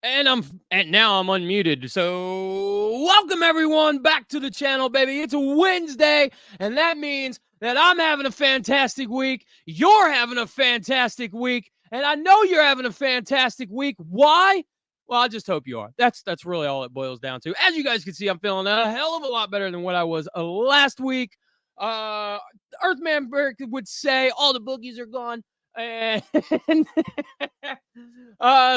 And now I'm unmuted. So welcome everyone back to the channel, baby. It's a Wednesday, and that means that I'm having a fantastic week. You're having a fantastic week, and I know you're having a fantastic week. Why? Well, I just hope you are. That's really all it boils down to. As you guys can see, I'm feeling a hell of a lot better than what I was last week. Uh, Earthman Burke would say all the boogies are gone. And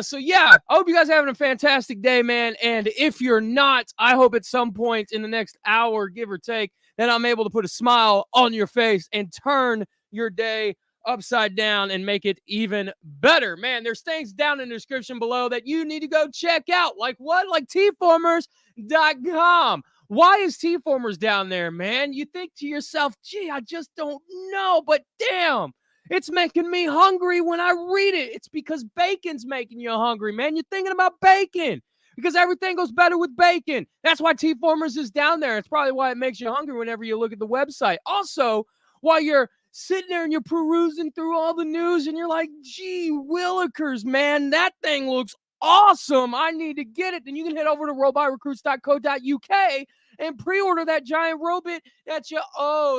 so yeah, I hope you guys are having a fantastic day, man. And if you're not, I hope at some point in the next hour, give or take, that I'm able to put a smile on your face and turn your day upside down and make it even better. Man, there's things down in the description below that you need to go check out. Like what? Like tformers.com. Why is Tformers down there, man? You think to yourself, gee, I just don't know, but damn. It's making me hungry when I read it. It's because bacon's making you hungry, man. You're thinking about bacon because everything goes better with bacon. That's why Tformers is down there. It's probably why it makes you hungry whenever you look at the website. Also, while you're sitting there and you're perusing through all the news and you're like, gee, Willikers, man, that thing looks awesome. I need to get it. Then you can head over to robotrecruits.co.uk and pre-order that giant robot that you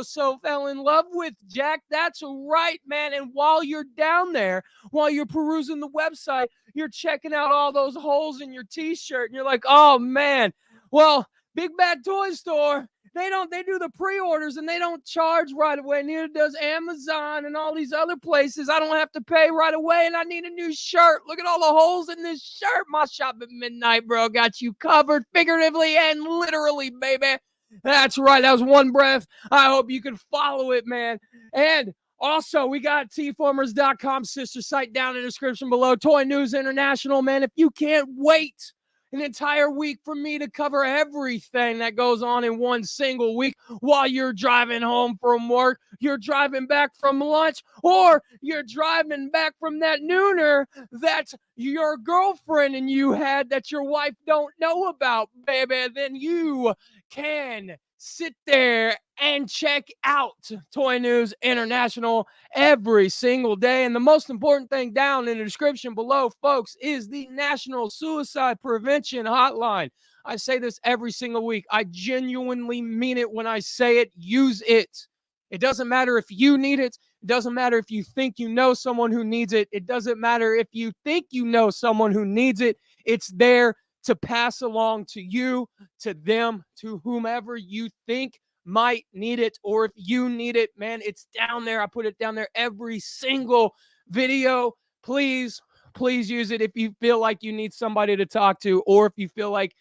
so fell in love with, Jack. That's right, man. And while you're down there, while you're perusing the website, you're checking out all those holes in your t-shirt, and you're like, oh man, well, Big Bad Toy Store, they do the pre-orders and they don't charge right away. Neither does Amazon and all these other places. I don't have to pay right away, and I need a new shirt. Look at all the holes in this shirt. My shop at midnight, bro, got you covered figuratively and literally, baby. That's right. That was one breath. I hope you can follow it, man. And also, we got tformers.com, sister site, down in the description below. Toy News International, man. If you can't wait an entire week for me to cover everything that goes on in one single week while you're driving home from work, you're driving back from lunch, or you're driving back from that nooner that your girlfriend and you had that your wife don't know about, baby, then you can sit there and check out Toy News International every single day. And the most important thing down in the description below, folks, is the National Suicide Prevention Hotline. I say this every single week. I genuinely mean it when I say it. Use it. It doesn't matter if you need it. It doesn't matter if you think you know someone who needs it. It doesn't matter if you think you know someone who needs it. It's there to pass along to you, to them, to whomever you think might need it, or if you need it, man, it's down there. I put it down there every single video. Please use it if you feel like you need somebody to talk to, or if you feel like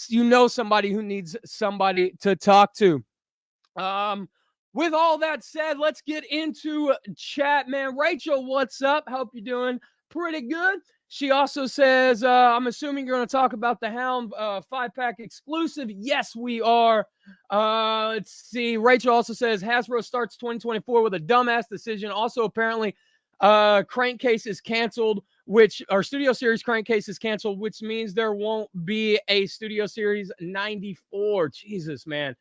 you know somebody who needs somebody to talk to. With all that said, let's get into chat, man. Rachel, what's up? Hope you're doing pretty good. She also says, I'm assuming you're going to talk about the Hound 5-pack exclusive. Yes, we are. Let's see. Rachel also says, Hasbro starts 2024 with a dumbass decision. Also, apparently, Crankcase is canceled, our Studio Series Crankcase is canceled, which means there won't be a Studio Series 94. Jesus, man.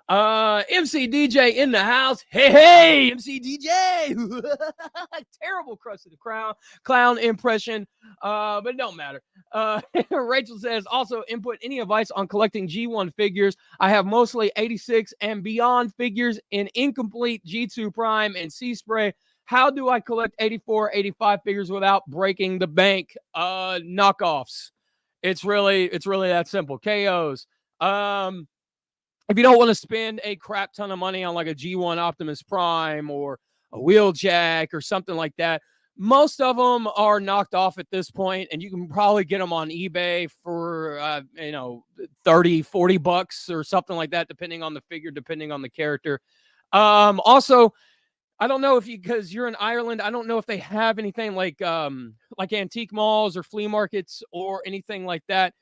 MC DJ in the house. Hey, MC DJ. Terrible crust of the clown impression. But it don't matter. Rachel says, also input any advice on collecting G1 figures. I have mostly 86 and beyond figures in incomplete G2 Prime and C-Spray. How do I collect 84, 85 figures without breaking the bank? Knockoffs. It's really that simple. KOs. If you don't want to spend a crap ton of money on like a G1 Optimus Prime or a Wheeljack or something like that, most of them are knocked off at this point, and you can probably get them on eBay for, $30-40 or something like that, depending on the figure, depending on the character. Also, I don't know because you're in Ireland, I don't know if they have anything like antique malls or flea markets or anything like that.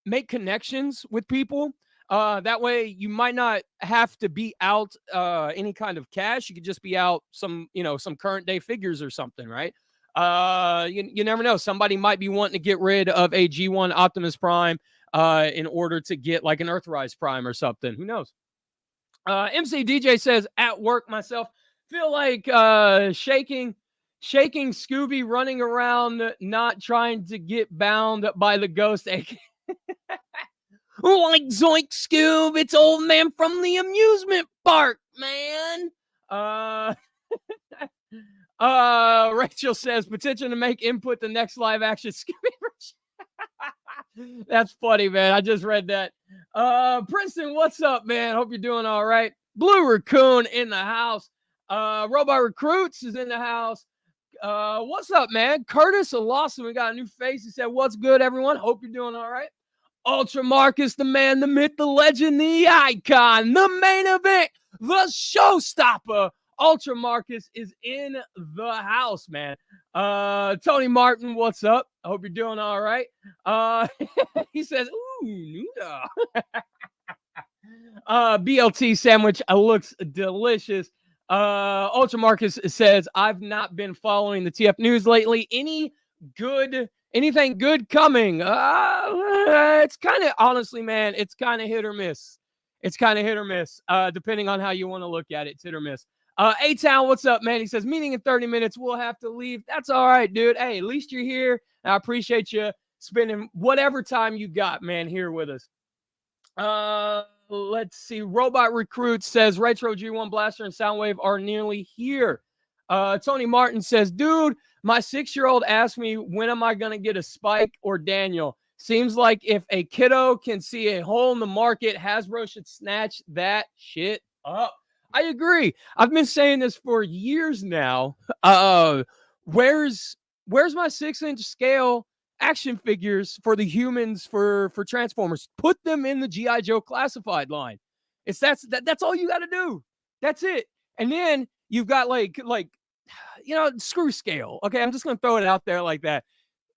Make connections with people. That way you might not have to be out any kind of cash. You could just be out some current day figures or something, right? You never know. Somebody might be wanting to get rid of a G1 Optimus Prime in order to get like an Earthrise Prime or something. Who knows? MC DJ says, at work myself, feel like shaking Shaking Scooby running around, not trying to get bound by the ghost. Like Zoink Scoob, it's old man from the amusement park, man. Uh, Rachel says potential to make input the next live action Scooby version. That's funny, man. I just read that. Princeton, what's up, man? Hope you're doing all right. Blue Raccoon in the house. Robot Recruits is in the house. What's up, man? Curtis Lawson, we got a new face. He said, what's good, everyone? Hope you're doing all right. Ultra Marcus, the man, the myth, the legend, the icon, the main event, the showstopper. Ultra Marcus is in the house, man. Tony Martin, what's up? I hope you're doing all right. He says, ooh, Nuda. BLT sandwich looks delicious. Ultra Marcus says, I've not been following the TF news lately. Anything good coming? It's kind of, honestly, man, it's kind of hit or miss. It's kind of hit or miss, depending on how you want to look at it. It's hit or miss. A-Town, what's up, man? He says, meeting in 30 minutes. We'll have to leave. That's all right, dude. Hey, at least you're here. I appreciate you spending whatever time you got, man, here with us. Let's see. Robot Recruit says, Retro G1 Blaster and Soundwave are nearly here. Tony Martin says, dude, my 6-year-old asked me, when am I going to get a Spike or Daniel? Seems like if a kiddo can see a hole in the market, Hasbro should snatch that shit up. I agree. I've been saying this for years now. Where's my 6-inch scale action figures for the humans for Transformers? Put them in the G.I. Joe classified line. That's all you got to do. That's it. And then you've got like screw scale. Okay, I'm just gonna throw it out there like that.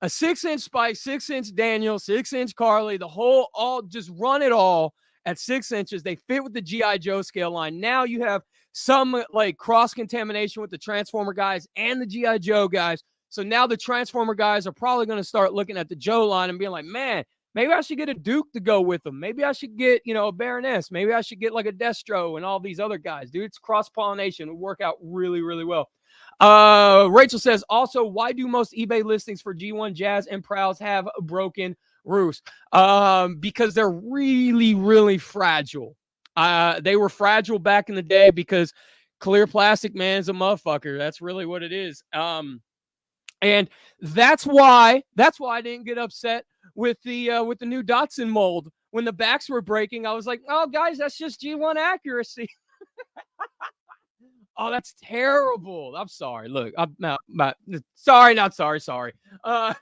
A 6-inch Spike, 6-inch Daniel, 6-inch Carly, all just run it all at 6 inches. They fit with the G.I. Joe scale line. Now you have some like cross contamination with the Transformer guys and the G.I. Joe guys. So now the Transformer guys are probably going to start looking at the Joe line and being like, man, maybe I should get a Duke to go with them. Maybe I should get, a Baroness. Maybe I should get like a Destro and all these other guys. Dude, it's cross-pollination. It'll work out really, really well. Rachel says, also, why do most eBay listings for G1 Jazz and Prowls have broken roofs? Because they're really, really fragile. They were fragile back in the day because clear plastic, man, is a motherfucker. That's really what it is. And that's why I didn't get upset with the new Datsun mold. When the backs were breaking, I was like, oh, guys, that's just G1 accuracy. Oh, that's terrible. I'm sorry. Look, I'm not sorry. But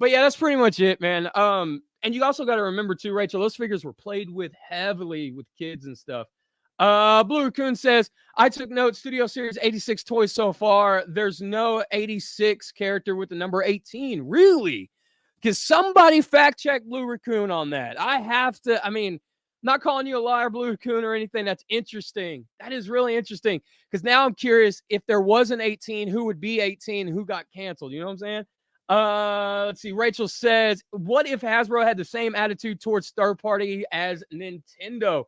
yeah, that's pretty much it, man. And you also got to remember too, Rachel, those figures were played with heavily with kids and stuff. Blue Raccoon says, I took notes, Studio Series 86 toys so far. There's no 86 character with the number 18. Really? Because somebody fact check Blue Raccoon on that. I have to, not calling you a liar, Blue Raccoon, or anything. That's interesting. That is really interesting. Because now I'm curious, if there was an 18, who would be 18, who got canceled? You know what I'm saying? Let's see. Rachel says, what if Hasbro had the same attitude towards third party as Nintendo?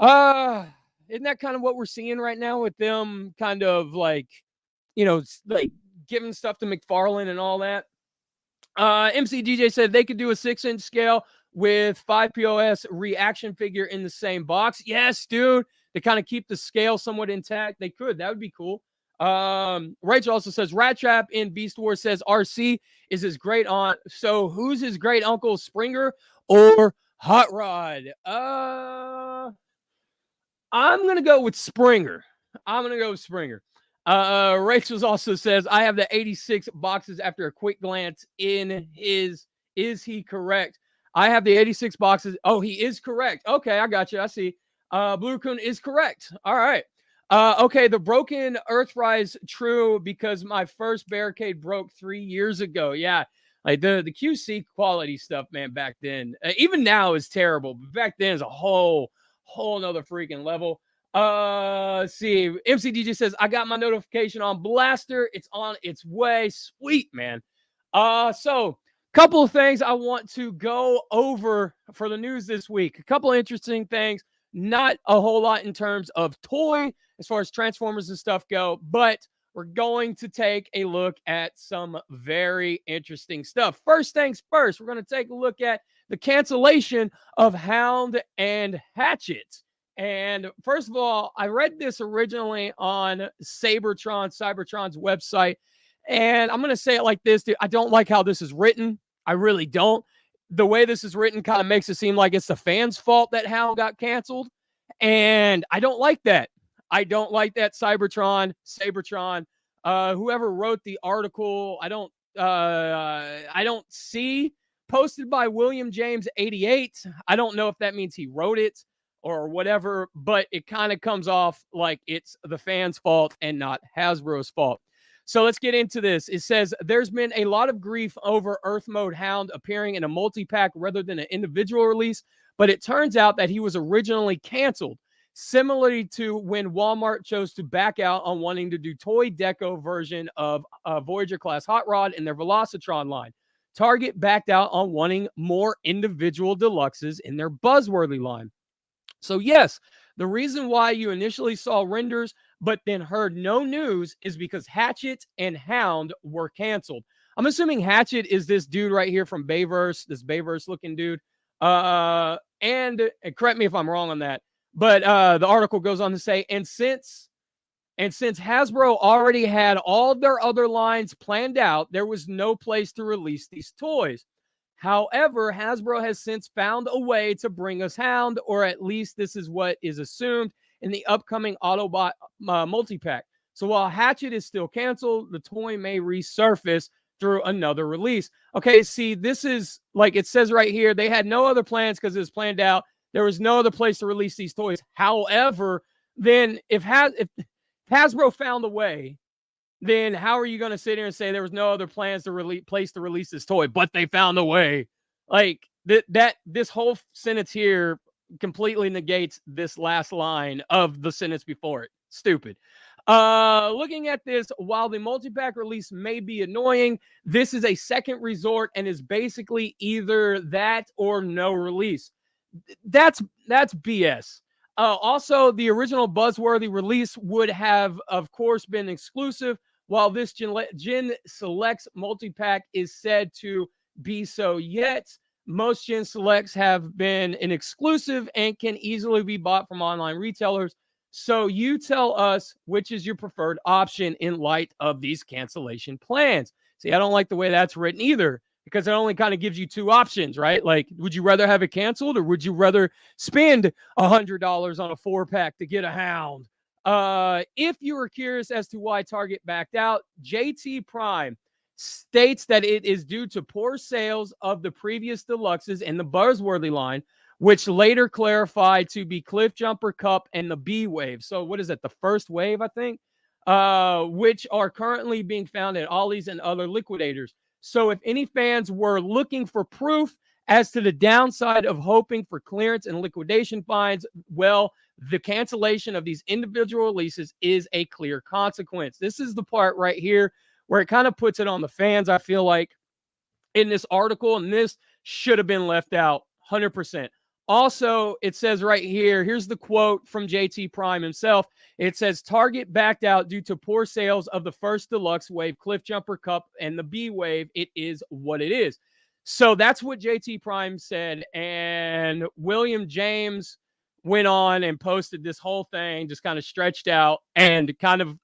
Isn't that kind of what we're seeing right now with them kind of like giving stuff to McFarlane and all that? MC DJ said they could do a 6-inch scale with 5 POS reaction figure in the same box. Yes, dude. To kind of keep the scale somewhat intact. They could. That would be cool. Rachel also says Rat Trap in Beast Wars says RC is his great aunt. So who's his great uncle, Springer or Hot Rod? I'm going to go with Springer. Rachel also says, I have the 86 boxes after a quick glance in his. Is he correct? I have the 86 boxes. Oh, he is correct. Okay, I got you. I see. Blue Raccoon is correct. All right. Okay, the broken Earthrise true because my first barricade broke 3 years ago. Yeah, like the QC quality stuff, man, back then. Even now is terrible, but back then is a whole nother freaking level. See, MCDJ says, I got my notification on Blaster. It's on its way. Sweet, man. So couple of things I want to go over for the news this week. A couple of interesting things. Not a whole lot in terms of toy as far as Transformers and stuff go, but we're going to take a look at some very interesting stuff. First things first, we're going to take a look at the cancellation of Hound and Hatchet. And first of all, I read this originally on Cybertron's website. And I'm going to say it like this, dude. I don't like how this is written. I really don't. The way this is written kind of makes it seem like it's the fans' fault that Hound got canceled. And I don't like that. I don't like that. Cybertron, whoever wrote the article, I don't see posted by William James 88. I don't know if that means he wrote it or whatever, but it kind of comes off like it's the fans' fault and not Hasbro's fault. So let's get into this. It says there's been a lot of grief over Earth Mode Hound appearing in a multi-pack rather than an individual release, but it turns out that he was originally canceled. Similarly to when Walmart chose to back out on wanting to do toy deco version of Voyager class Hot Rod in their Velocitron line. Target backed out on wanting more individual deluxes in their Buzzworthy line. So yes, the reason why you initially saw renders but then heard no news is because Hatchet and Hound were canceled. I'm assuming Hatchet is this dude right here from Bayverse, this Bayverse looking dude. And correct me if I'm wrong on that. But the article goes on to say, and since Hasbro already had all their other lines planned out, there was no place to release these toys. However, Hasbro has since found a way to bring us Hound, or at least this is what is assumed in the upcoming Autobot multi-pack. So while Hatchet is still canceled, the toy may resurface through another release. Okay, see, this is like it says right here, they had no other plans because it was planned out. There was no other place to release these toys. However, then if Hasbro found a way, then how are you going to sit here and say there was no other plans to place to release this toy, but they found a way? Like this whole sentence here completely negates this last line of the sentence before it. Stupid. Looking at this, while the multi-pack release may be annoying, this is a second resort and is basically either that or no release. That's BS. Also, the original Buzzworthy release would have, of course, been exclusive, while this Gen Selects multi-pack is said to be so yet. Most Gen Selects have been an exclusive and can easily be bought from online retailers. So you tell us which is your preferred option in light of these cancellation plans. See, I don't like the way that's written either, because it only kind of gives you two options, right? Like, would you rather have it canceled, or would you rather spend $100 on a 4-pack to get a Hound? If you were curious as to why Target backed out, JT Prime states that it is due to poor sales of the previous deluxes in the Buzzworthy line, which later clarified to be Cliffjumper Cup and the B Wave. So what is that? The first wave, I think, which are currently being found at Ollie's and other liquidators. So if any fans were looking for proof as to the downside of hoping for clearance and liquidation finds, well, the cancellation of these individual releases is a clear consequence. This is the part right here where it kind of puts it on the fans, I feel like, in this article, and this should have been left out 100%. Also, it says right here, here's the quote from JT Prime himself. It says, Target backed out due to poor sales of the first deluxe wave, Cliffjumper Cup, and the B Wave. It is what it is. So that's what JT Prime said. And William James went on and posted this whole thing, just kind of stretched out and kind of,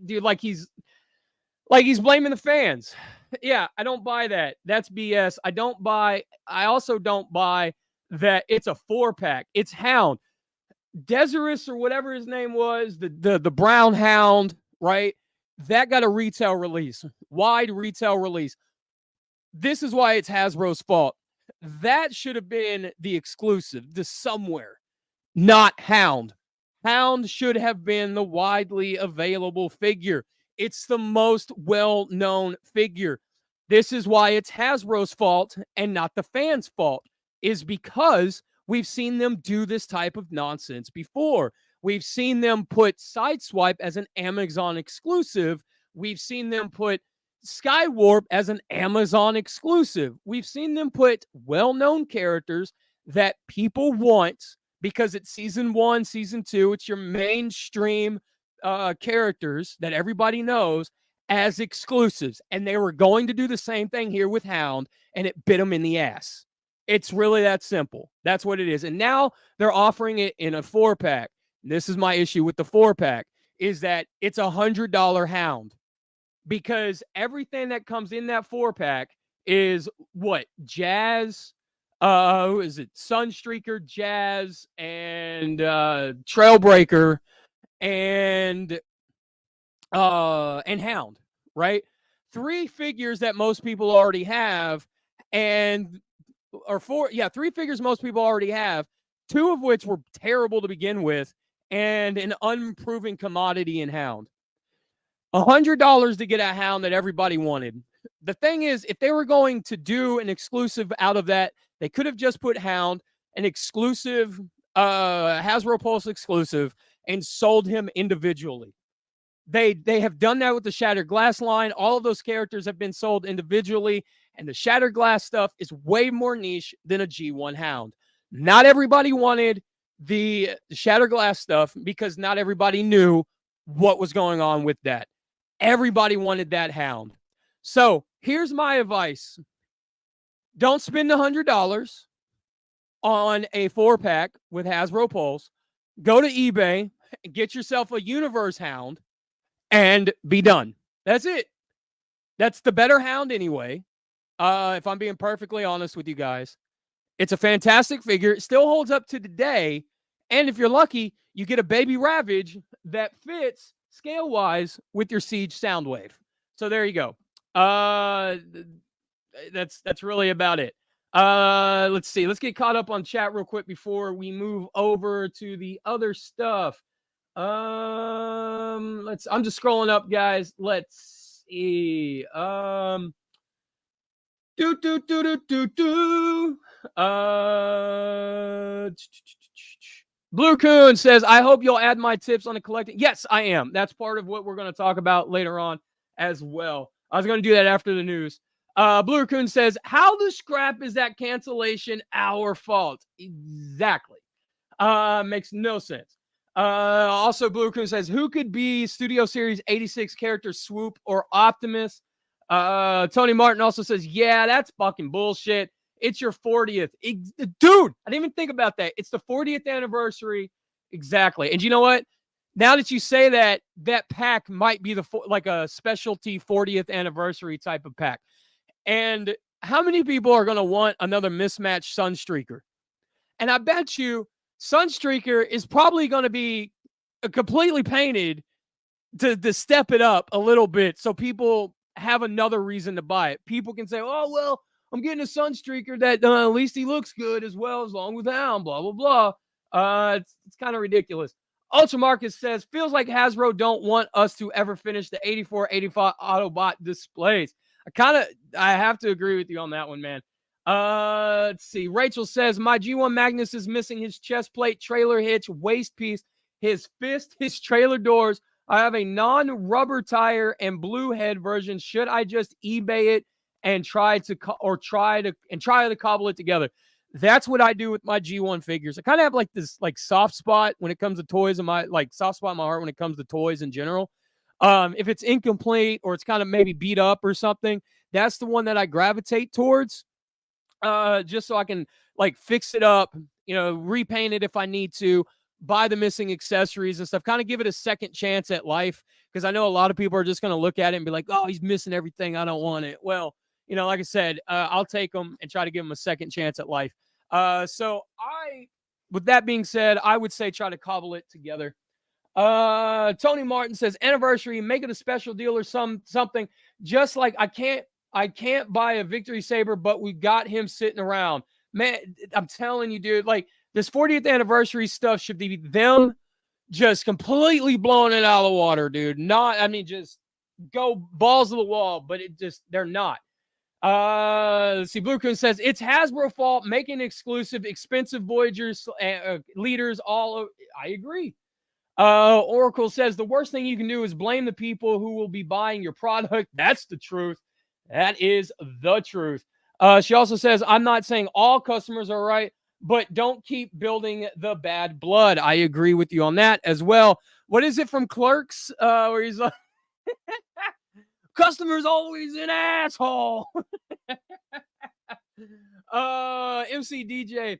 dude, like he's blaming the fans. Yeah, I don't buy that. That's BS. I also don't buy that it's a 4-pack. It's Hound. Desirous or whatever his name was, the brown Hound, right? That got a retail release, wide retail release. This is why it's Hasbro's fault. That should have been the exclusive, the somewhere, not Hound. Hound should have been the widely available figure. It's the most well-known figure. This is why it's Hasbro's fault and not the fans' fault, is because we've seen them do this type of nonsense before. We've seen them put Sideswipe as an Amazon exclusive. We've seen them put Skywarp as an Amazon exclusive. We've seen them put well-known characters that people want because it's season 1, season 2. It's your mainstream characters that everybody knows as exclusives. And they were going to do the same thing here with Hound, and it bit them in the ass. It's really that simple. That's what it is. And now they're offering it in a 4-pack. This is my issue with the 4-pack, is that it's $100 Hound, because everything that comes in that 4-pack is what? Jazz, who is it? Sunstreaker, Jazz, and Trailbreaker, and Hound, right? 3 figures that most people already have, and or 4, yeah, 3 figures most people already have, 2 of which were terrible to begin with, and an unproven commodity in Hound. $100 to get a Hound that everybody wanted. The thing is, if they were going to do an exclusive out of that, they could have just put Hound, an exclusive, Hasbro Pulse exclusive, and sold him individually. They have done that with the Shattered Glass line. All of those characters have been sold individually, and the Shattered Glass stuff is way more niche than a G1 Hound. Not everybody wanted the Shattered Glass stuff because not everybody knew what was going on with that. Everybody wanted that Hound. So here's my advice. Don't spend $100 on a 4-pack with Hasbro Pulse. Go to eBay, get yourself a Universe Hound, and be done. That's it. That's the better Hound anyway. If I'm being perfectly honest with you guys, it's a fantastic figure. It still holds up to today. And if you're lucky, you get a baby Ravage that fits scale-wise with your Siege Soundwave. So there you go. That's really about it. Let's see. Let's get caught up on chat real quick before we move over to the other stuff. I'm just scrolling up, guys. Let's see. Blue Coon says, I hope you'll add my tips on the collecting. Yes, I am. That's part of what we're going to talk about later on as well. I was going to do that after the news. Blue Coon says, how the scrap is that cancellation our fault? Exactly. Makes no sense. Also, Blue Coon says, who could be Studio Series 86 character Swoop or Optimus? Tony Martin also says, yeah, that's fucking bullshit. It's your 40th. Dude, I didn't even think about that. It's the 40th anniversary. Exactly. And you know what? Now that you say that, that pack might be like a specialty 40th anniversary type of pack. And how many people are going to want another mismatched Sunstreaker? And I bet you Sunstreaker is probably going to be completely painted to step it up a little bit so people have another reason to buy it. People can say, oh, well, I'm getting a Sunstreaker that at least he looks good as well, as long with Hound, blah, blah, blah. It's kind of ridiculous. Ultra Marcus says, feels like Hasbro don't want us to ever finish the 84, 85 Autobot displays. I have to agree with you on that one, man. Let's see. Rachel says, my G1 Magnus is missing his chest plate, trailer hitch, waist piece, his fist, his trailer doors. I have a non-rubber tire and blue head version. Should I just eBay it and try to cobble it together? That's what I do with my G1 figures. I kind of have like this like soft spot when it comes to toys, and my like soft spot in my heart when it comes to toys in general. If it's incomplete or it's kind of maybe beat up or something, that's the one that I gravitate towards. Just so I can like fix it up, repaint it if I need to, buy the missing accessories and stuff, kind of give it a second chance at life. Because I know a lot of people are just going to look at it and be like, oh, he's missing everything. I don't want it. Well, like I said, I'll take them and try to give them a second chance at life. With that being said, I would say try to cobble it together. Tony Martin says, anniversary, make it a special deal or something. Just like I can't buy a Victory Saber, but we got him sitting around. Man, I'm telling you, dude, like this 40th anniversary stuff should be them just completely blowing it out of the water, dude. Just go balls to the wall, but they're not. Let's see. Blue Coon says, it's Hasbro fault making exclusive, expensive Voyagers, leaders, I agree. Oracle says, the worst thing you can do is blame the people who will be buying your product. That's the truth. That is the truth. She also says, I'm not saying all customers are right, but don't keep building the bad blood. I agree with you on that as well. What is it from Clerks? Where he's like, customer's always an asshole. MC DJ.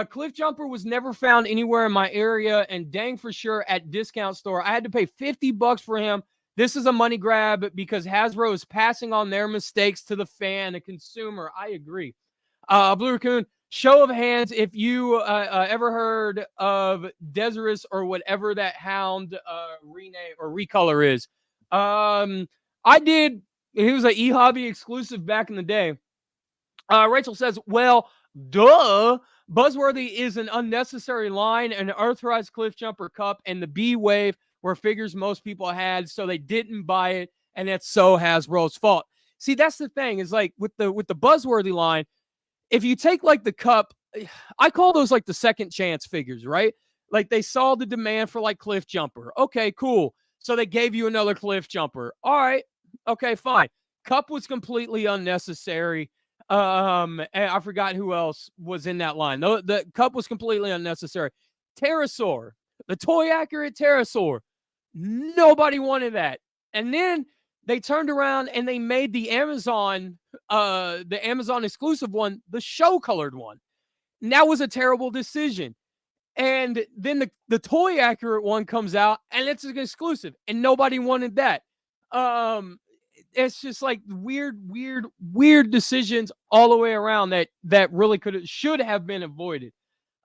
Cliff Jumper was never found anywhere in my area, and dang for sure at discount store. I had to pay $50 for him. This is a money grab because Hasbro is passing on their mistakes to the fan, the consumer. I agree. Blue Raccoon, show of hands if you ever heard of Desirous or whatever that Hound rename or recolor is. I did. He was an eHobby exclusive back in the day. Rachel says, well, duh. Buzzworthy is an unnecessary line, an Earthrise Cliff Jumper Cup, and the B Wave were figures most people had, so they didn't buy it, and that's so Hasbro's fault. See, that's the thing, is like with the Buzzworthy line, if you take like the cup, I call those like the second chance figures, right? Like they saw the demand for like Cliff Jumper. Okay, cool. So they gave you another Cliff Jumper. All right. Okay, fine. Cup was completely unnecessary. And I forgot who else was in that line. The cup was completely unnecessary. Pterosaur, the toy accurate Pterosaur. Nobody wanted that. And then they turned around and they made the Amazon exclusive one, the show colored one. And that was a terrible decision. And then the toy accurate one comes out and it's an exclusive and nobody wanted that. It's just like weird decisions all the way around that really should have been avoided.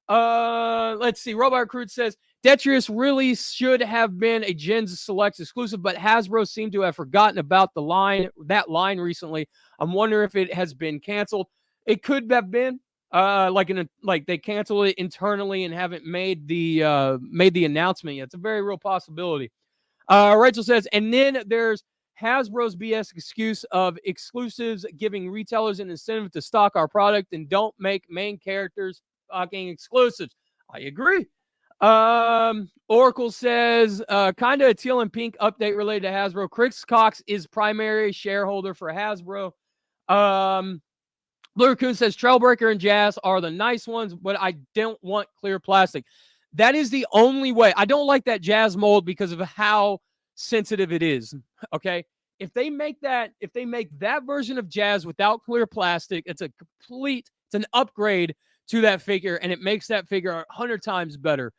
Let's see. Robot Recruit says Detrius really should have been a Gens Select exclusive, but Hasbro seemed to have forgotten about that line recently. I'm wondering if it has been canceled. It could have been. Like they canceled it internally and haven't made the announcement yet. It's a very real possibility. Rachel says, and then there's Hasbro's BS excuse of exclusives giving retailers an incentive to stock our product and don't make main characters fucking exclusives. I agree. Oracle says, kind of a teal and pink update related to Hasbro. Chris Cox is primary shareholder for Hasbro. Blue Raccoon says Trailbreaker and Jazz are the nice ones, but I don't want clear plastic. That is the only way. I don't like that Jazz mold because of how sensitive it is. Okay. If they make that version of Jazz without clear plastic, it's an upgrade to that figure, and it makes that figure 100 times better.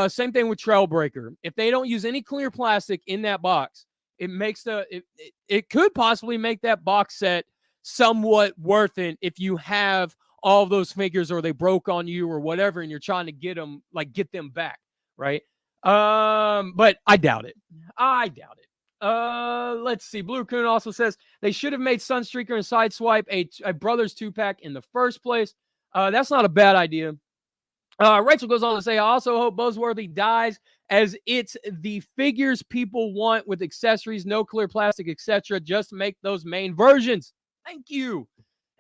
Same thing with Trailbreaker. If they don't use any clear plastic in that box, it could possibly make that box set somewhat worth it if you have all of those figures or they broke on you or whatever, and you're trying to get them back, right? But I doubt it. Let's see. Blue Coon also says they should have made Sunstreaker and Sideswipe a Brothers 2-pack in the first place. That's not a bad idea. Rachel goes on to say, I also hope Buzzworthy dies, as it's the figures people want with accessories, no clear plastic, etc. Just make those main versions. Thank you.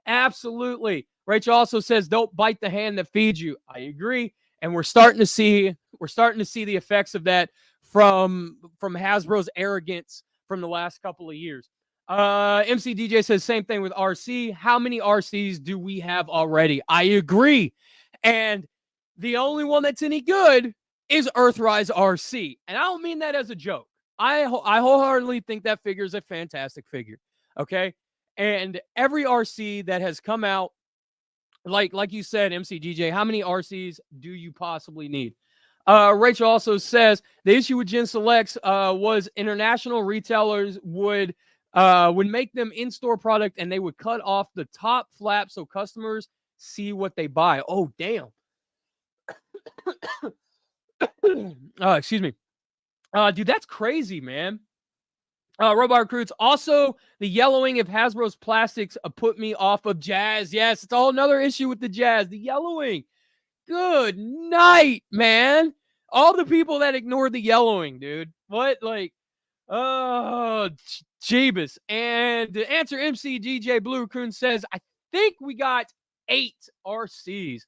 Absolutely. Rachel also says, don't bite the hand that feeds you. I agree. And we're starting to see the effects of that from Hasbro's arrogance from the last couple of years. MC DJ says same thing with RC. How many RCs do we have already? I agree. And the only one that's any good is Earthrise RC. And I don't mean that as a joke. I wholeheartedly think that figure is a fantastic figure. Okay. And every RC that has come out, like you said, MCGJ, how many RCs do you possibly need? Rachel also says the issue with Gen Selects was international retailers would make them in-store product and they would cut off the top flap so customers see what they buy. Oh, damn. Excuse me. Dude, that's crazy, man. Robot Recruits. Also, the yellowing of Hasbro's plastics put me off of Jazz. Yes, it's all another issue with the Jazz. The yellowing. Good night, man. All the people that ignored the yellowing, dude. What? Like, oh, Jeebus. And to answer MC DJ Blue Raccoon says, I think we got 8 RCs.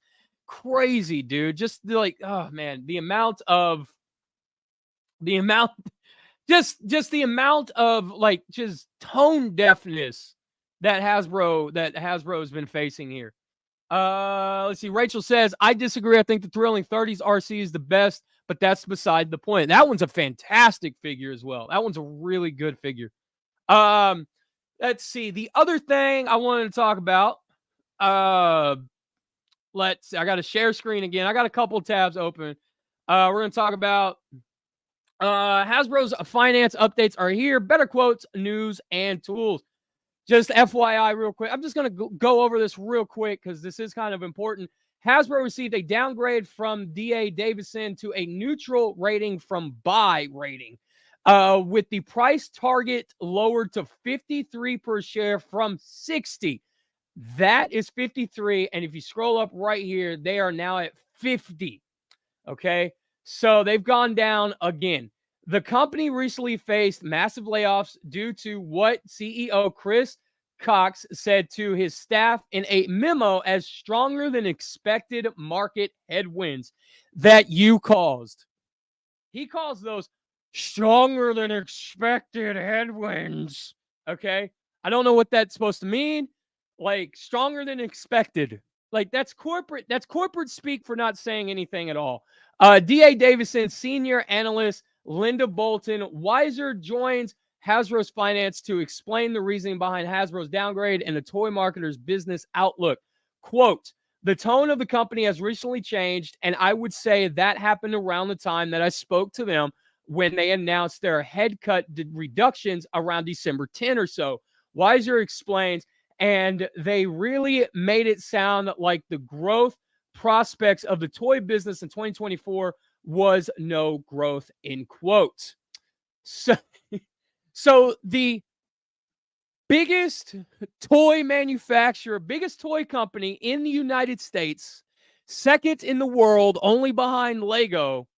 Crazy, dude. Just like, oh, man. The amount of just the amount of like just tone deafness that Hasbro has been facing here. Let's see. Rachel says, I disagree. I think the Thrilling 30s RC is the best, but that's beside the point. That one's a fantastic figure as well. That one's a really good figure. Let's see. The other thing I wanted to talk about, let's see. I got to share screen again. I got a couple tabs open. We're going to talk about Hasbro's finance updates are here. Better quotes, news, and tools. Just FYI, real quick. I'm just going to go over this real quick because this is kind of important. Hasbro received a downgrade from D.A. Davison to a neutral rating from buy rating, with the price target lowered to 53 per share from 60. That is 53. And if you scroll up right here, they are now at 50. Okay. So they've gone down again. The company recently faced massive layoffs due to what CEO Chris Cox said to his staff in a memo as stronger than expected market headwinds that you caused. He calls those stronger than expected headwinds. Okay. I don't know what that's supposed to mean. Like stronger than expected. Like that's corporate speak for not saying anything at all. D.A. Davison, senior analyst Linda Bolton Weiser joins Hasbro's finance to explain the reasoning behind Hasbro's downgrade and the toy marketer's business outlook. Quote, the tone of the company has recently changed, and I would say that happened around the time that I spoke to them when they announced their headcount reductions around December 10 or so. Weiser explains, and they really made it sound like the growth prospects of the toy business in 2024 was no growth, in quote. So the biggest toy manufacturer, biggest toy company in the United States, second in the world, only behind Lego,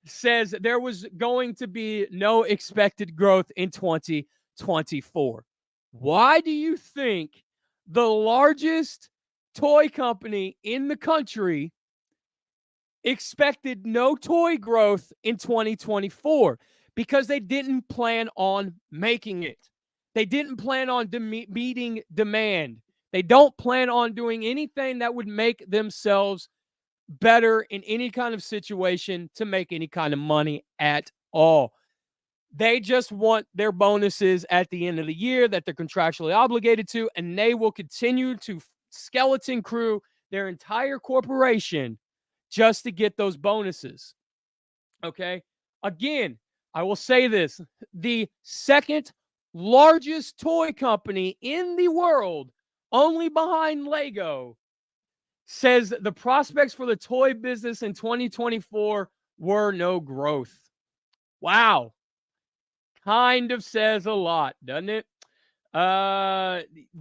says there was going to be no expected growth in 2024. Why do you think the largest toy company in the country expected no toy growth in 2024? Because they didn't plan on making it. They didn't plan on meeting demand. They don't plan on doing anything that would make themselves better in any kind of situation to make any kind of money at all. They just want their bonuses at the end of the year that they're contractually obligated to, and they will continue to skeleton crew their entire corporation just to get those bonuses. Okay? Again, I will say this. The second largest toy company in the world, only behind Lego, says the prospects for the toy business in 2024 were no growth. Wow. Kind of says a lot, doesn't it?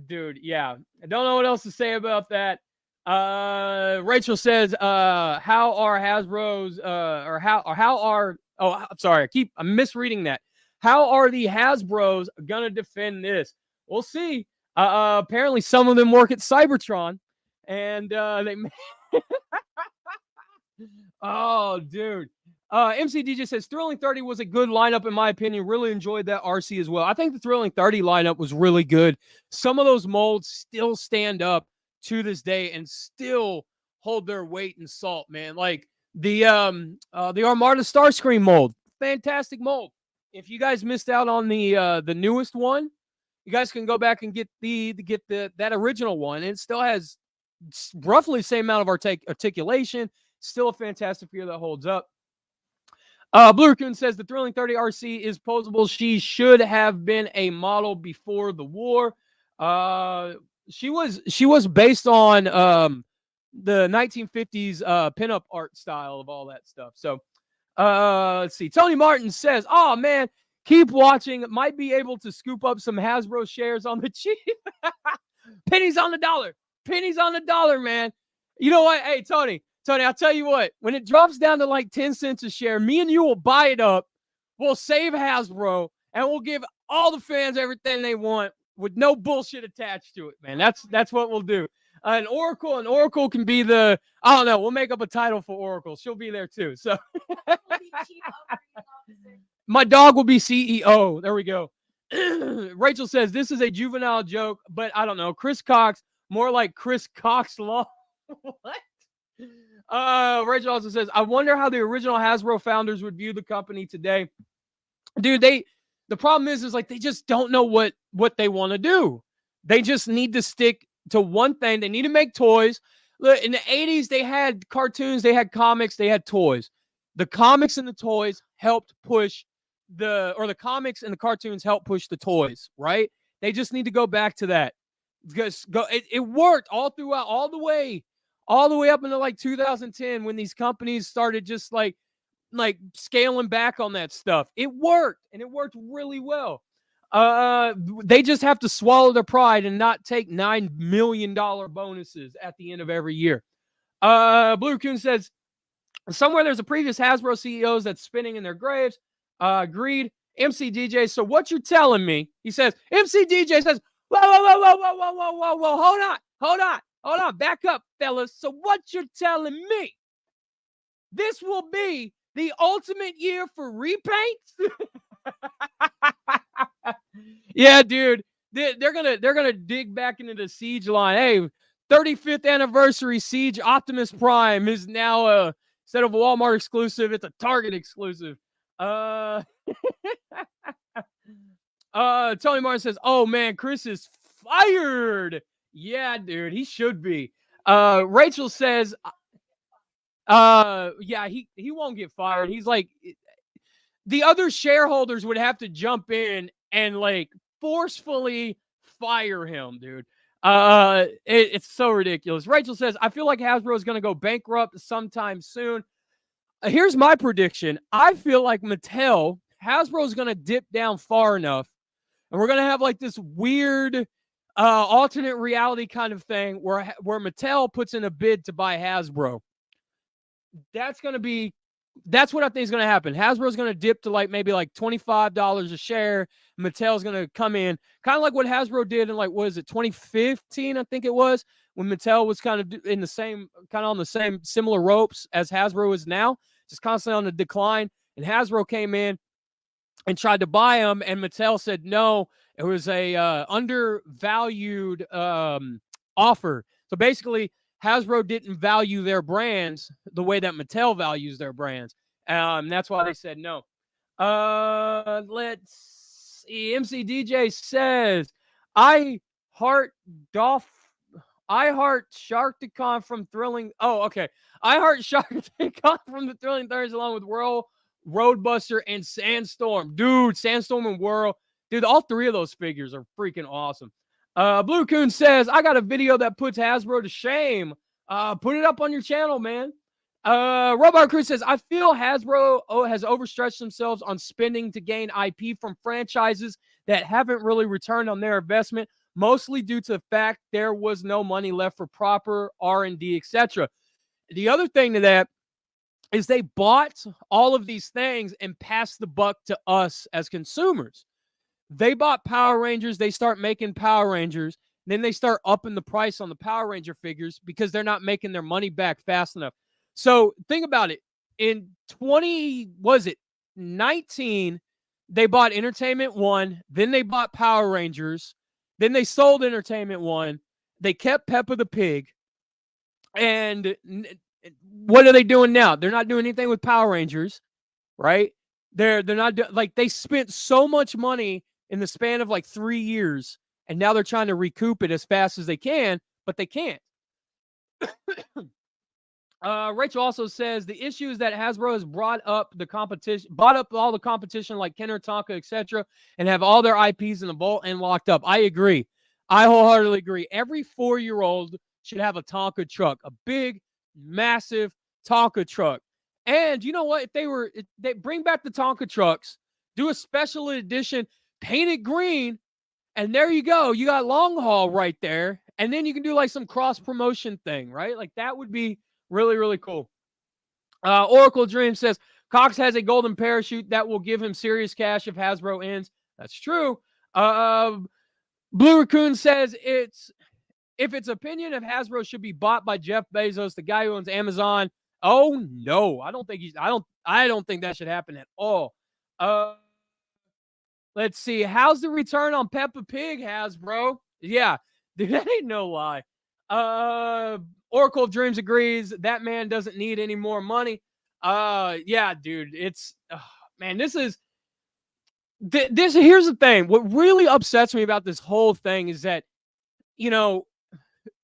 Dude, yeah. I don't know what else to say about that. Rachel says, how are Hasbro's, I'm sorry, I'm misreading that. How are the Hasbros gonna defend this? We'll see. Apparently some of them work at Cybertron, and they oh, dude. MC DJ says Thrilling 30 was a good lineup in my opinion. Really enjoyed that RC as well. I think the Thrilling 30 lineup was really good. Some of those molds still stand up to this day and still hold their weight in salt, man. Like the Armada Starscream mold, fantastic mold. If you guys missed out on the newest one, you guys can go back and get that original one. And it still has roughly the same amount of articulation. Still a fantastic figure that holds up. Blue Raccoon says the Thrilling 30 RC is posable. She should have been a model before the war. She was based on the 1950s pinup art style of all that stuff. So let's see. Tony Martin says, "Oh man, keep watching. Might be able to scoop up some Hasbro shares on the cheap. Pennies on the dollar. Pennies on the dollar, man. You know what? Hey, Tony, I'll tell you what. When it drops down to like 10 cents a share, me and you will buy it up. We'll save Hasbro, and we'll give all the fans everything they want with no bullshit attached to it, man. That's what we'll do. And Oracle can be the, I don't know, we'll make up a title for Oracle. She'll be there too. So my dog will be CEO. There we go. Rachel says, this is a juvenile joke, but I don't know. Chris Cox More like Chris Cox Law. What? Rachel also says, I wonder how the original Hasbro founders would view the company today. Dude, the problem is like they just don't know what they want to do. They just need to stick to one thing. They need to make toys. Look, in the 80s, they had cartoons, they had comics, they had toys. The comics and the toys helped push the comics and the cartoons helped push the toys, right? They just need to go back to that. Because it worked all throughout, all the way up into like 2010 when these companies started just like scaling back on that stuff. It worked, and it worked really well. They just have to swallow their pride and not take $9 million bonuses at the end of every year. Blue Coon says, somewhere there's a previous Hasbro CEOs that's spinning in their graves. Agreed. MC DJ, so what you're telling me, he says, MC DJ says, whoa, hold on, back up, fellas. So what you're telling me, this will be the ultimate year for repaints? Yeah, dude. They're gonna dig back into the Siege line. Hey, 35th anniversary Siege Optimus Prime is now instead of a Walmart exclusive, it's a Target exclusive. Tony Martin says, "Oh man, Chris is fired." Yeah, dude, he should be. Rachel says, yeah, he won't get fired. He's like, the other shareholders would have to jump in and like forcefully fire him, dude. It's so ridiculous. Rachel says, I feel like Hasbro is going to go bankrupt sometime soon. Here's my prediction. I feel like Hasbro is going to dip down far enough, and we're going to have like this weird alternate reality kind of thing where Mattel puts in a bid to buy Hasbro. That's what I think is going to happen. Hasbro's going to dip to like maybe like $25 a share. Mattel's going to come in, kind of like what Hasbro did in like, what is it, 2015, I think it was, when Mattel was kind of in the same, kind of on the same similar ropes as Hasbro is now, just constantly on the decline. And Hasbro came in and tried to buy them, and Mattel said no. It was a undervalued offer. So basically, Hasbro didn't value their brands the way that Mattel values their brands. That's why they said no. Let's see. MC DJ says, I heart Sharkticon from Thrilling. Oh, okay. I heart Sharkticon from the Thrilling Thursday along with Roadbuster and Sandstorm. Dude, Sandstorm and Whirl. Dude, all three of those figures are freaking awesome. Blue Coon says, I got a video that puts Hasbro to shame. Put it up on your channel, man. Robot Crew says, I feel Hasbro has overstretched themselves on spending to gain IP from franchises that haven't really returned on their investment, mostly due to the fact there was no money left for proper R&D, etc. The other thing to that is they bought all of these things and passed the buck to us as consumers. They bought Power Rangers. They start making Power Rangers. Then they start upping the price on the Power Ranger figures because they're not making their money back fast enough. So think about it. In 2019, they bought Entertainment One. Then they bought Power Rangers. Then they sold Entertainment One. They kept Peppa the Pig. And what are they doing now? They're not doing anything with Power Rangers, right? They're not like, they spent so much money in the span of like 3 years, and now they're trying to recoup it as fast as they can, but they can't. Rachel also says the issue is that Hasbro has brought up all the competition like Kenner, Tonka, etc., and have all their IPs in the vault and locked up. I agree. I wholeheartedly agree. Every 4-year-old should have a Tonka truck, a big, massive Tonka truck. And you know what? If they bring back the Tonka trucks, do a special edition, paint it green, and there you go. You got long haul right there. And then you can do like some cross promotion thing, right? Like that would be really, really cool. Oracle Dream says, Cox has a golden parachute that will give him serious cash if Hasbro ends. That's true. Blue Raccoon says if it's opinion if Hasbro should be bought by Jeff Bezos, the guy who owns Amazon. Oh no, I don't think that should happen at all. Let's see. How's the return on Peppa Pig, Hasbro? Yeah, dude, that ain't no lie. Oracle of Dreams agrees that man doesn't need any more money. Yeah, dude, it's man, this is this. Here's the thing. What really upsets me about this whole thing is that, you know,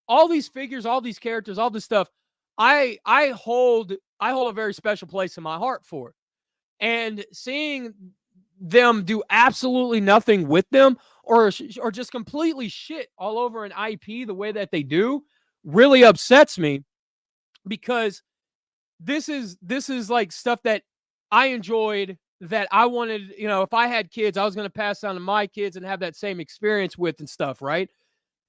all these figures, all these characters, all this stuff, I hold a very special place in my heart for. And seeing them do absolutely nothing with them, or just completely shit all over an IP the way that they do, really upsets me, because this is like stuff that I enjoyed, that I wanted, you know, if I had kids, I was going to pass on to my kids and have that same experience with and stuff, right?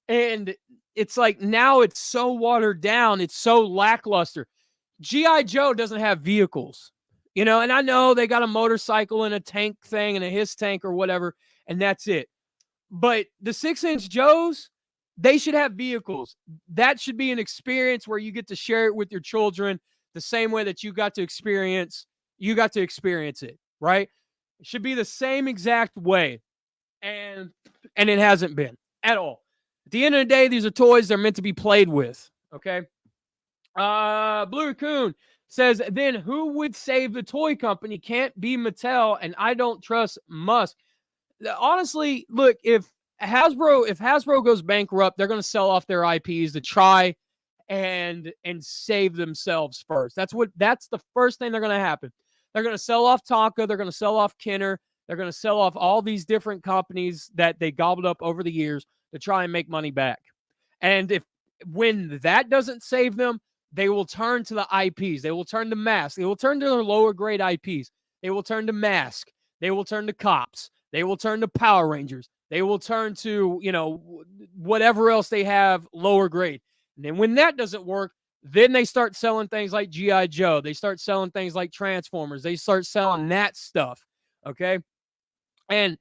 And it's like, now it's so watered down, it's so lackluster. G.I. Joe doesn't have vehicles, you know, and I know they got a motorcycle and a tank thing and a his tank or whatever, and that's it. But the 6-inch Joes, they should have vehicles. That should be an experience where you get to share it with your children the same way that you got to experience it, right? It should be the same exact way. And it hasn't been at all. At the end of the day, these are toys. They're meant to be played with, okay? Blue Raccoon says, then who would save the toy company? Can't be Mattel, and I don't trust Musk. Honestly, look, if Hasbro goes bankrupt, they're going to sell off their IPs to try and save themselves first. That's the first thing they're going to happen. They're going to sell off Tonka. They're going to sell off Kenner. They're going to sell off all these different companies that they gobbled up over the years to try and make money back. And when that doesn't save them, they will turn to the IPs. They will turn to Mask. They will turn to their lower grade IPs. They will turn to Mask. They will turn to Cops. They will turn to Power Rangers. They will turn to, you know, whatever else they have lower grade. And then when that doesn't work, then they start selling things like G.I. Joe. They start selling things like Transformers. They start selling that stuff, okay? And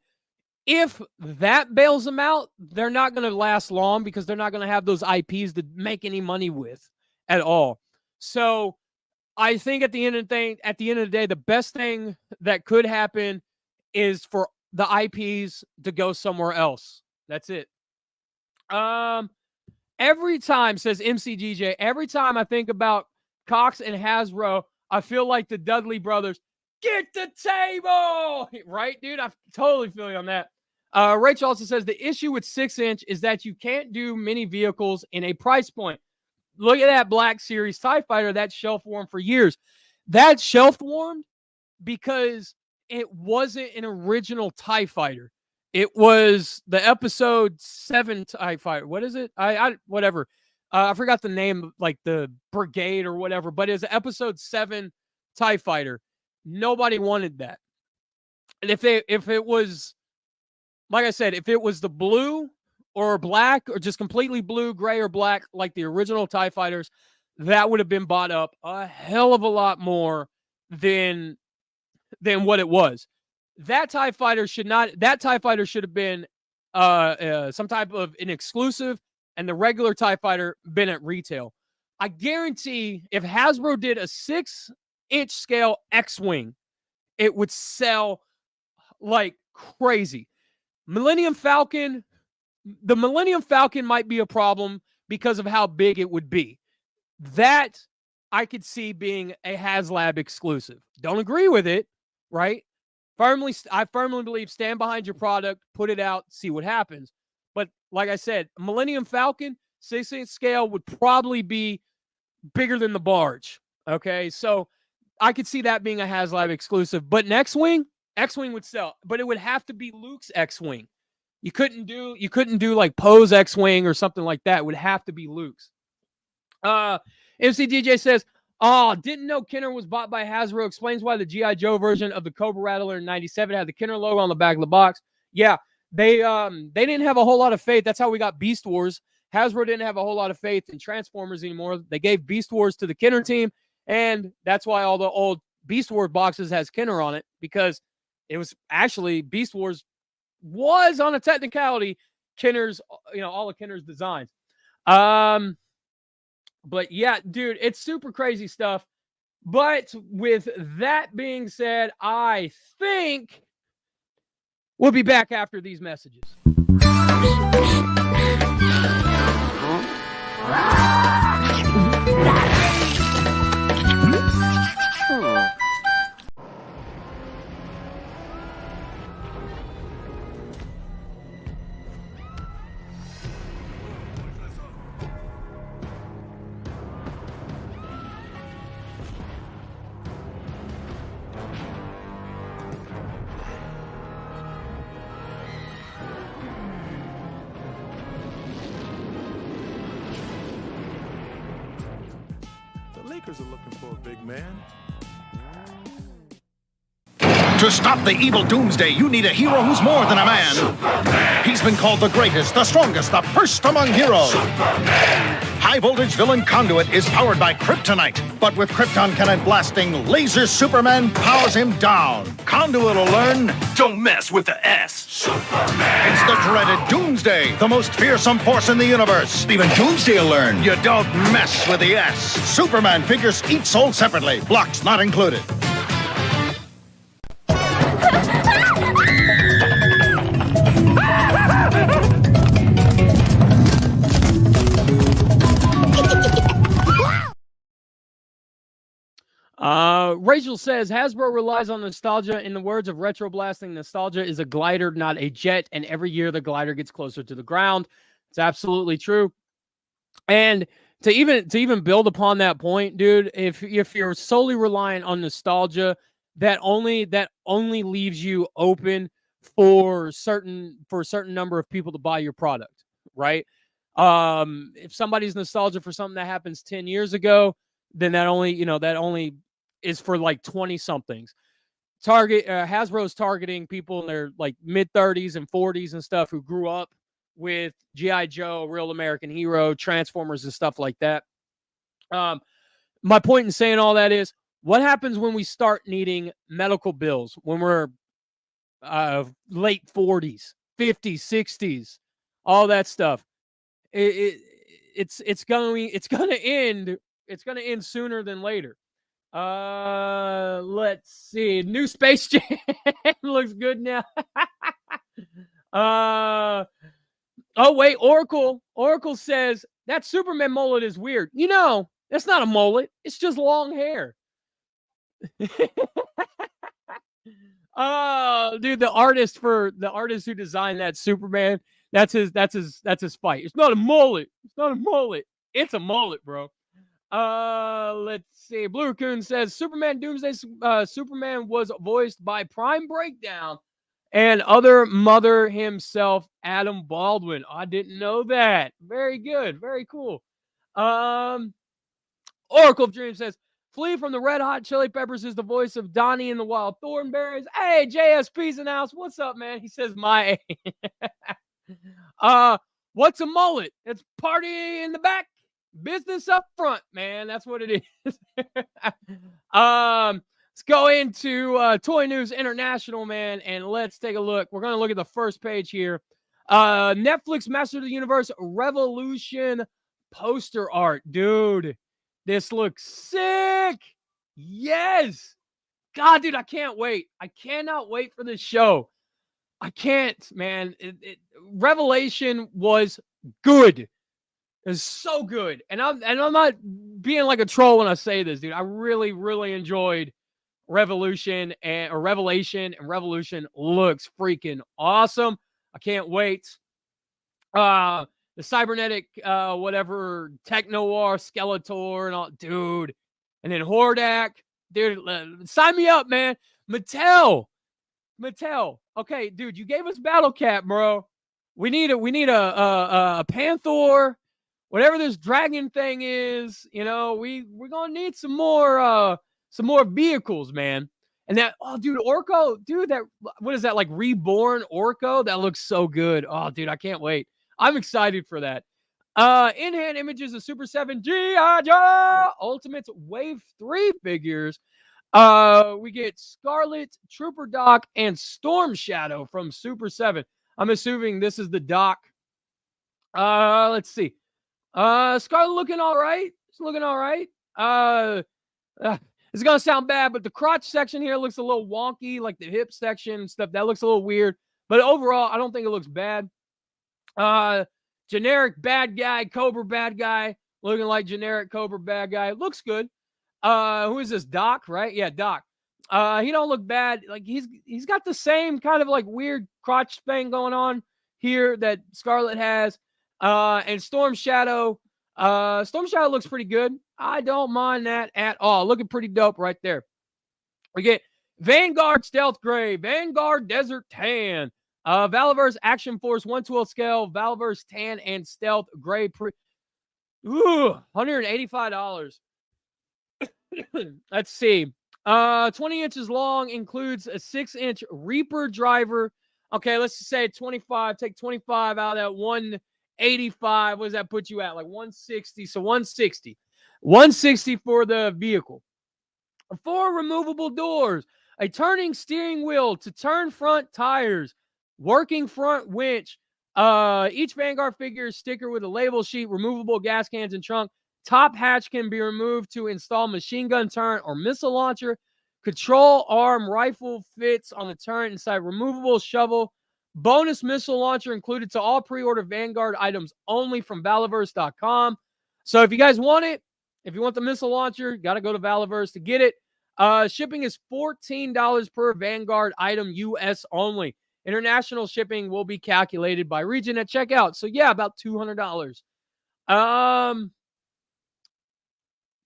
if that bails them out, they're not going to last long, because they're not going to have those IPs to make any money with at all. So I think at the end of the day, the best thing that could happen is for the IPs to go somewhere else. That's it. Every time, says MCGJ, every time I think about Cox and Hasbro, I feel like the Dudley brothers. Get the table! Right, dude? I totally feel you on that. Rachel also says, the issue with 6-inch is that you can't do mini vehicles in a price point. Look at that Black Series TIE Fighter. That shelf warmed for years. That shelf warmed because it wasn't an original TIE Fighter. It was the episode 7 TIE Fighter. What is it? Whatever. I forgot the name, like the brigade or whatever, but it was episode 7 TIE Fighter. Nobody wanted that. And if it was, like I said, if it was the blue or black, or just completely blue, gray, or black, like the original TIE Fighters, that would have been bought up a hell of a lot more than what it was. That TIE Fighter should have been some type of an exclusive, and the regular TIE Fighter been at retail. I guarantee if Hasbro did a 6-inch scale X-Wing, it would sell like crazy. The Millennium Falcon might be a problem because of how big it would be. That I could see being a HasLab exclusive. Don't agree with it, right? I firmly believe, stand behind your product, put it out, see what happens. But like I said, Millennium Falcon, 6-inch scale would probably be bigger than the barge. Okay, so I could see that being a HasLab exclusive. But an X-Wing would sell, but it would have to be Luke's X-Wing. You couldn't do like Poe's X-Wing or something like that. It would have to be Luke's. MCDJ says, oh, didn't know Kenner was bought by Hasbro. Explains why the G.I. Joe version of the Cobra Rattler in 97 had the Kenner logo on the back of the box. Yeah, they didn't have a whole lot of faith. That's how we got Beast Wars. Hasbro didn't have a whole lot of faith in Transformers anymore. They gave Beast Wars to the Kenner team, and that's why all the old Beast Wars boxes has Kenner on it, because it was actually Beast Wars was, on a technicality, Kenner's, all of Kenner's designs. But yeah, dude, it's super crazy stuff. But with that being said, I think we'll be back after these messages. Warriors are looking for a big man. To stop the evil Doomsday, you need a hero who's more than a man. Superman. He's been called the greatest, the strongest, the first among heroes. Superman. High-voltage villain Conduit is powered by kryptonite, but with krypton cannon blasting, Laser Superman powers him down. Conduit will learn, don't mess with the S. Superman. It's the dreaded Doomsday, the most fearsome force in the universe. Even Doomsday will learn, you don't mess with the S. Superman figures each sold separately, blocks not included. Rachel says, Hasbro relies on nostalgia. In the words of Retro Blasting, nostalgia is a glider, not a jet, and every year the glider gets closer to the ground. It's absolutely true. And to even build upon that point, dude, if you're solely reliant on nostalgia, that only leaves you open for a certain number of people to buy your product, right? If somebody's nostalgia for something that happens 10 years ago, then that only is for like 20 somethings. Hasbro's targeting people in their like mid 30s and 40s and stuff who grew up with G.I. Joe, Real American Hero, Transformers and stuff like that. My point in saying all that is, what happens when we start needing medical bills when we're late 40s, 50s, 60s, all that stuff? It's going to end. It's going to end sooner than later. Let's see. New Space Jam looks good now. Oh wait, Oracle says that Superman mullet is weird. You know, that's not a mullet. It's just long hair. Oh, dude, the artist who designed that Superman, that's his fight. It's not a mullet. It's not a mullet. It's a mullet, bro. Let's see. Blue Raccoon says Superman Doomsday Superman was voiced by Prime Breakdown and other mother himself, Adam Baldwin. I didn't know that. Very good. Very cool. Oracle of Dreams says Flea from the Red Hot Chili Peppers is the voice of Donnie in the Wild Thornberries. Hey, JSP's in the house. What's up, man? He says my what's a mullet? It's party in the back, business up front, man. That's what it is. Let's go into Toy News International, man, and let's take a look. We're going to look at the first page here. Netflix Master of the Universe Revolution poster art. Dude, this looks sick. Yes. God, dude, I can't wait. I cannot wait for this show. I can't, man. Revelation was good. It's so good. And I'm not being like a troll when I say this, dude. I really, really enjoyed Revelation and Revelation looks freaking awesome. I can't wait. The cybernetic whatever Technoir Skeletor and all, dude. And then Hordak, dude, sign me up, man. Mattel. Okay, dude, you gave us Battle Cat, bro. We need a Panther. Whatever this dragon thing is, you know, we're gonna need some more vehicles, man. And that, oh, dude, Orko, dude, that, what is that, like reborn Orko? That looks so good. Oh, dude, I can't wait. I'm excited for that. In-hand images of Super 7 G.I. Joe Ultimates Wave 3 figures. We get Scarlet, Trooper Doc, and Storm Shadow from Super 7. I'm assuming this is the Doc. Let's see. Scarlet looking all right. It's looking all right. It's going to sound bad, but the crotch section here looks a little wonky, like the hip section and stuff. That looks a little weird. But overall, I don't think it looks bad. Generic bad guy, Cobra bad guy, looking like generic Cobra bad guy. Looks good. Who is this? Doc, right? Yeah, Doc. He don't look bad. Like he's got the same kind of like weird crotch thing going on here that Scarlet has. And Storm Shadow looks pretty good. I don't mind that at all. Looking pretty dope right there. We get Vanguard Stealth Gray, Vanguard Desert Tan, Valaverse Action Force 112 scale, Valaverse Tan and Stealth Gray. $185. Let's see. 20 inches long, includes a 6-inch Reaper driver. Okay, let's just say 25. Take 25 out of that 185. What does that put you at? Like 160. So 160. 160 for the vehicle. 4 removable doors, a turning steering wheel to turn front tires, working front winch. Each Vanguard figure is sticker with a label sheet, removable gas cans and trunk. Top hatch can be removed to install machine gun turret or missile launcher. Control arm rifle fits on the turret inside removable shovel. Bonus missile launcher included to all pre-order Vanguard items only from Valaverse.com. So if you guys want it, if you want the missile launcher, got to go to Valaverse to get it. Shipping is $14 per Vanguard item, US only. International shipping will be calculated by region at checkout. So yeah, about $200.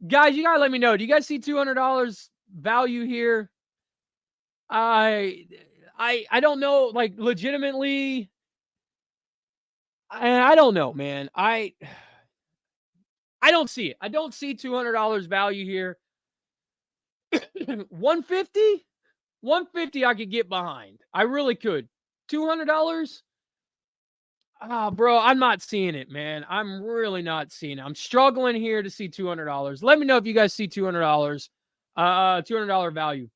Guys, you gotta let me know. Do you guys see $200 value here? I don't know. Like, legitimately, I don't know, man. I don't see it. I don't see $200 value here. 150? 150 I could get behind. I really could. $200? Ah, bro, I'm not seeing it, man. I'm really not seeing it. I'm struggling here to see $200. Let me know if you guys see $200. $200 value.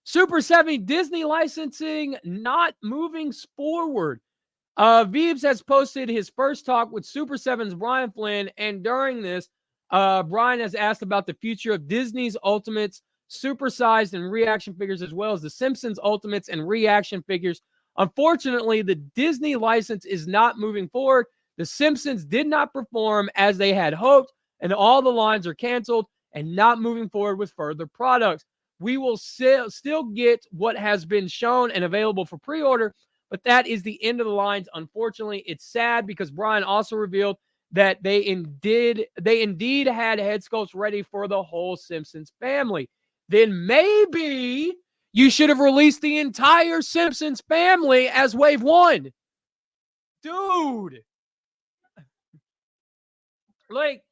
Super 70 Disney licensing not moving forward. Veebs has posted his first talk with Super 7's Brian Flynn, and during this, Brian has asked about the future of Disney's Ultimates, supersized and reaction figures, as well as the Simpsons Ultimates and reaction figures. Unfortunately, the Disney license is not moving forward. The Simpsons did not perform as they had hoped, and all the lines are canceled and not moving forward with further products. We will still get what has been shown and available for pre-order, but that is the end of the lines. Unfortunately, it's sad because Brian also revealed that they indeed had head sculpts ready for the whole Simpsons family. Then maybe you should have released the entire Simpsons family as Wave 1. Dude. Like,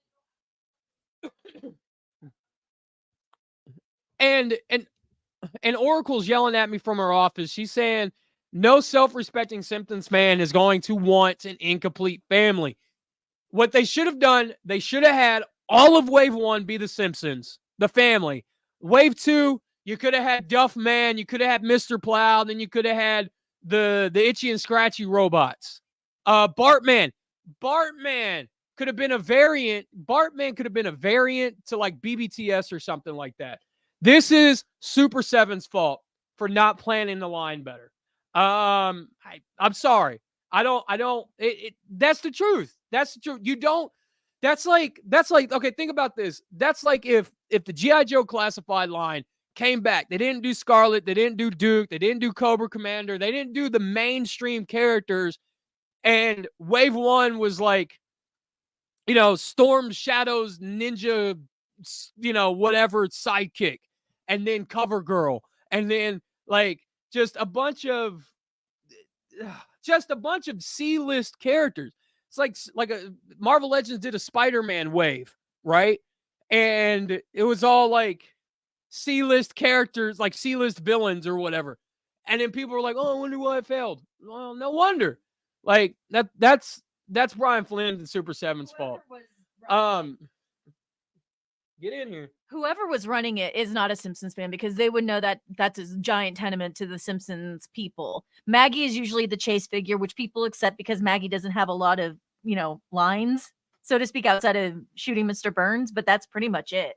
and Oracle's yelling at me from her office. She's saying, no self-respecting Simpsons fan is going to want an incomplete family. What they should have done, they should have had all of Wave 1 be the Simpsons, the family. Wave 2, you could have had Duff Man, you could have had Mr. Plow, then you could have had the Itchy and Scratchy robots. Bartman could have been a variant. Bartman could have been a variant to like BBTS or something like that. This is Super 7's fault for not planning the line better. I'm sorry. That's the truth. That's the truth. You don't, that's like, okay, think about this. That's like if the G.I. Joe classified line came back, they didn't do Scarlet, they didn't do Duke, they didn't do Cobra Commander, they didn't do the mainstream characters, and Wave 1 was like, Storm Shadow's ninja, whatever sidekick, and then Cover Girl, and then like just a bunch of C-list characters. It's like a Marvel Legends did a Spider-Man wave, right? And it was all like C-list characters, like C-list villains or whatever. And then people were like, "Oh, I wonder why it failed." Well, no wonder. Like that's Brian Flynn and Super 7's fault. Get in here. Whoever was running it is not a Simpsons fan because they would know that that's a giant tenement to the Simpsons people. Maggie is usually the chase figure, which people accept because Maggie doesn't have a lot of, lines, so to speak, outside of shooting Mr. Burns, but that's pretty much it.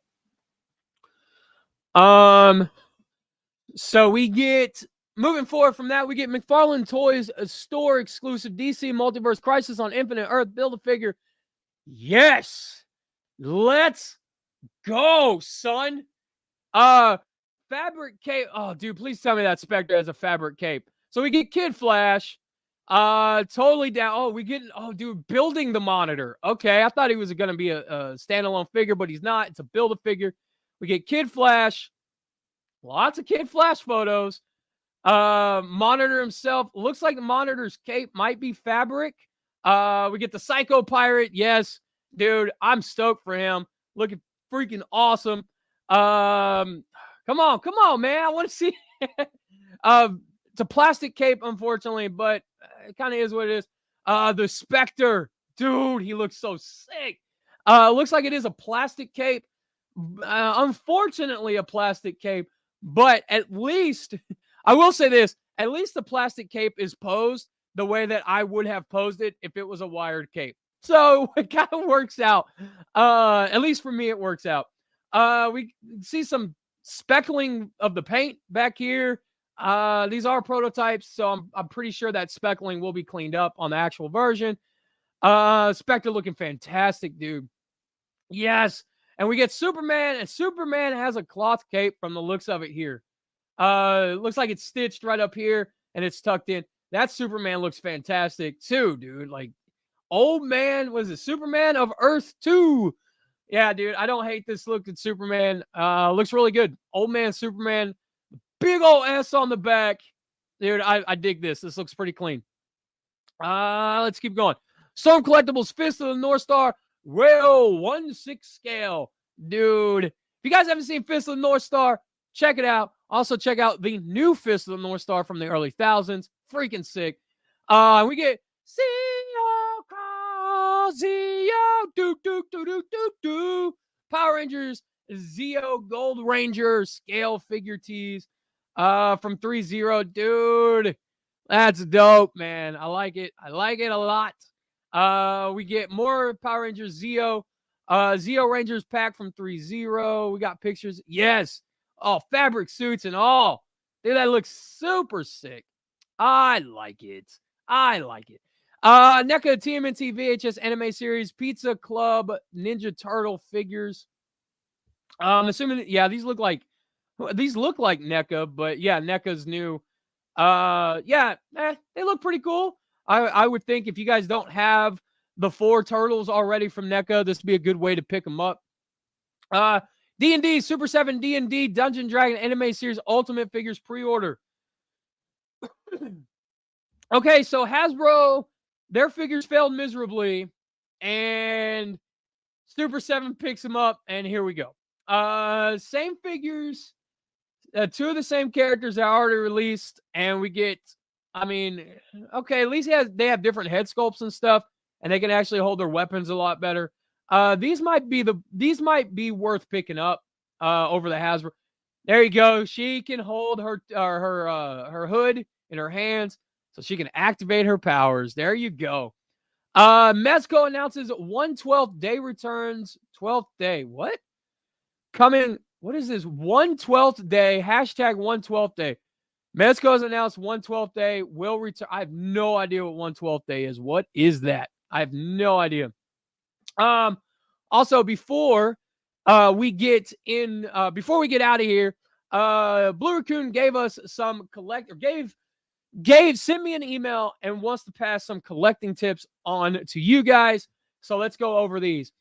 So we get, moving forward from that, we get McFarlane Toys, a store exclusive DC Multiverse Crisis on Infinite Earth Build-A-Figure. Yes! Let's go, son. Fabric cape. Oh, dude, please tell me that Spectre has a fabric cape. So we get Kid Flash. Totally down. Oh, dude, building the Monitor. Okay, I thought he was going to be a standalone figure, but he's not. It's a Build-A-Figure. We get Kid Flash. Lots of Kid Flash photos. Monitor himself. Looks like the Monitor's cape might be fabric. We get the Psycho Pirate. Yes, dude, I'm stoked for him. Look at freaking awesome. Come on, man. I want to see. It's a plastic cape, unfortunately, but it kind of is what it is. The Spectre, dude, he looks so sick. Looks like it is a plastic cape. Unfortunately, a plastic cape, but at least I will say this: at least the plastic cape is posed the way that I would have posed it if it was a wired cape. So it kind of works out. At least for me, it works out. We see some speckling of the paint back here. These are prototypes, so I'm pretty sure that speckling will be cleaned up on the actual version. Spectre looking fantastic, dude. Yes. And we get Superman, and Superman has a cloth cape from the looks of it here. Looks like it's stitched right up here and it's tucked in. That Superman looks fantastic too, dude. Like, old man, was it Superman of Earth 2? Yeah, dude, I don't hate this look at Superman. Looks really good. Old man Superman, big old S on the back. Dude, I dig this. This looks pretty clean. Let's keep going. Storm Collectibles, Fist of the North Star, Rail 1/6 scale. Dude, if you guys haven't seen Fist of the North Star, check it out. Also, check out the new Fist of the North Star from the early thousands. Freaking sick. We get Zeo Call Zeo. Do. Power Rangers Zeo Gold Ranger scale figure tees from 3-0. Dude, that's dope, man. I like it. I like it a lot. We get more Power Rangers Zeo. Zeo Rangers pack from 3-0. We got pictures. Yes. Oh, fabric suits and all. Dude, that looks super sick. I like it. NECA TMNT VHS anime series, Pizza Club, Ninja Turtle figures. I'm assuming, yeah, these look like NECA, but yeah, NECA's new. They look pretty cool. I would think if you guys don't have the 4 turtles already from NECA, this would be a good way to pick them up. D&D, Super 7 D&D, Dungeon Dragon Anime Series Ultimate Figures pre-order. Okay, so Hasbro, their figures failed miserably, and Super 7 picks them up, and here we go. Same figures, 2 of the same characters that are already released, and we get, I mean, okay, at least they have different head sculpts and stuff, and they can actually hold their weapons a lot better. These might be worth picking up over the Hasbro. There you go. She can hold her hood in her hands, so she can activate her powers. There you go. Mezco announces 1/12 day returns. 12th day. What? Coming. What is this? 1/12 day. Hashtag 1/12 day. Mezco has announced 1/12 day will return. I have no idea what 1/12 day is. What is that? I have no idea. Also, before we get out of here, Blue Raccoon gave us some sent me an email and wants to pass some collecting tips on to you guys. So let's go over these.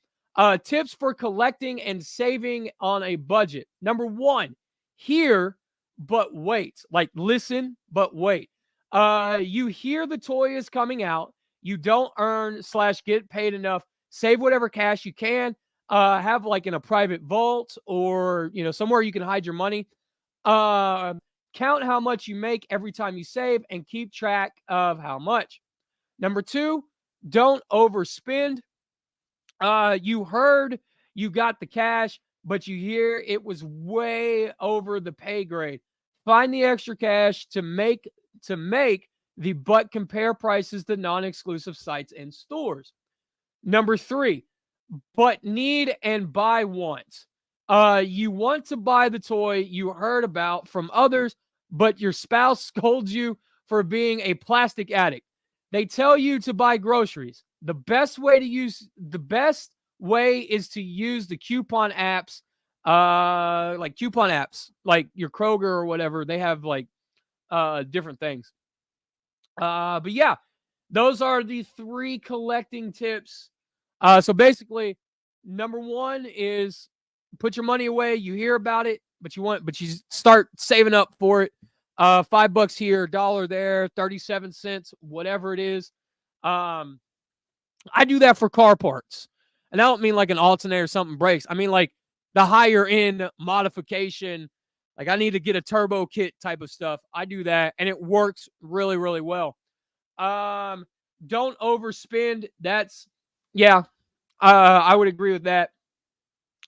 Tips for collecting and saving on a budget. Number 1, hear but wait. Like, listen but wait. You hear the toy is coming out. You don't earn / get paid enough. Save whatever cash you can. Have like in a private vault or, somewhere you can hide your money. Count how much you make every time you save and keep track of how much. Number 2, don't overspend. You heard you got the cash, but you hear it was way over the pay grade. Find the extra cash to make but compare prices to non-exclusive sites and stores. Number 3, but need and buy once. You want to buy the toy you heard about from others, but your spouse scolds you for being a plastic addict. They tell you to buy groceries. The best way is to use the coupon apps, like your Kroger or whatever. They have like different things. But yeah, those are the 3 collecting tips. So basically, number 1 is put your money away. You hear about it, but you start saving up for it. $5 here, $1 there, 37 cents, whatever it is. I do that for car parts. And I don't mean like an alternator or something breaks. I mean like the higher end modification. Like I need to get a turbo kit type of stuff. I do that and it works really, really well. Don't overspend. That's I would agree with that.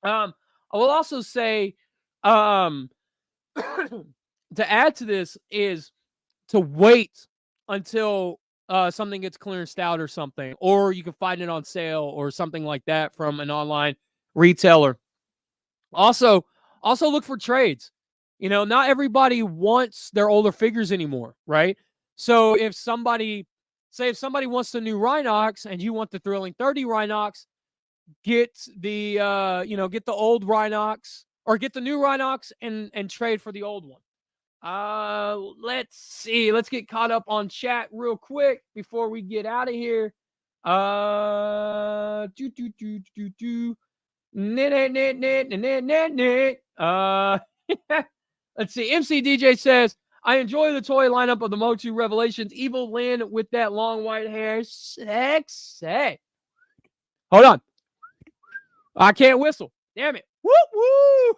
I will also say, to add to this is to wait until something gets clearanced out or something, or you can find it on sale or something like that from an online retailer. Also look for trades. You know, not everybody wants their older figures anymore, right? So if somebody wants the new Rhinox and you want the Thrilling 30 Rhinox, get the get the old Rhinox or get the new Rhinox and trade for the old one. Let's see. Let's get caught up on chat real quick before we get out of here. Let's see. MC DJ says, I enjoy the toy lineup of the Motu Revelations. Evil Lynn with that long white hair. Sexy. Hold on. I can't whistle. Damn it. Woo woo.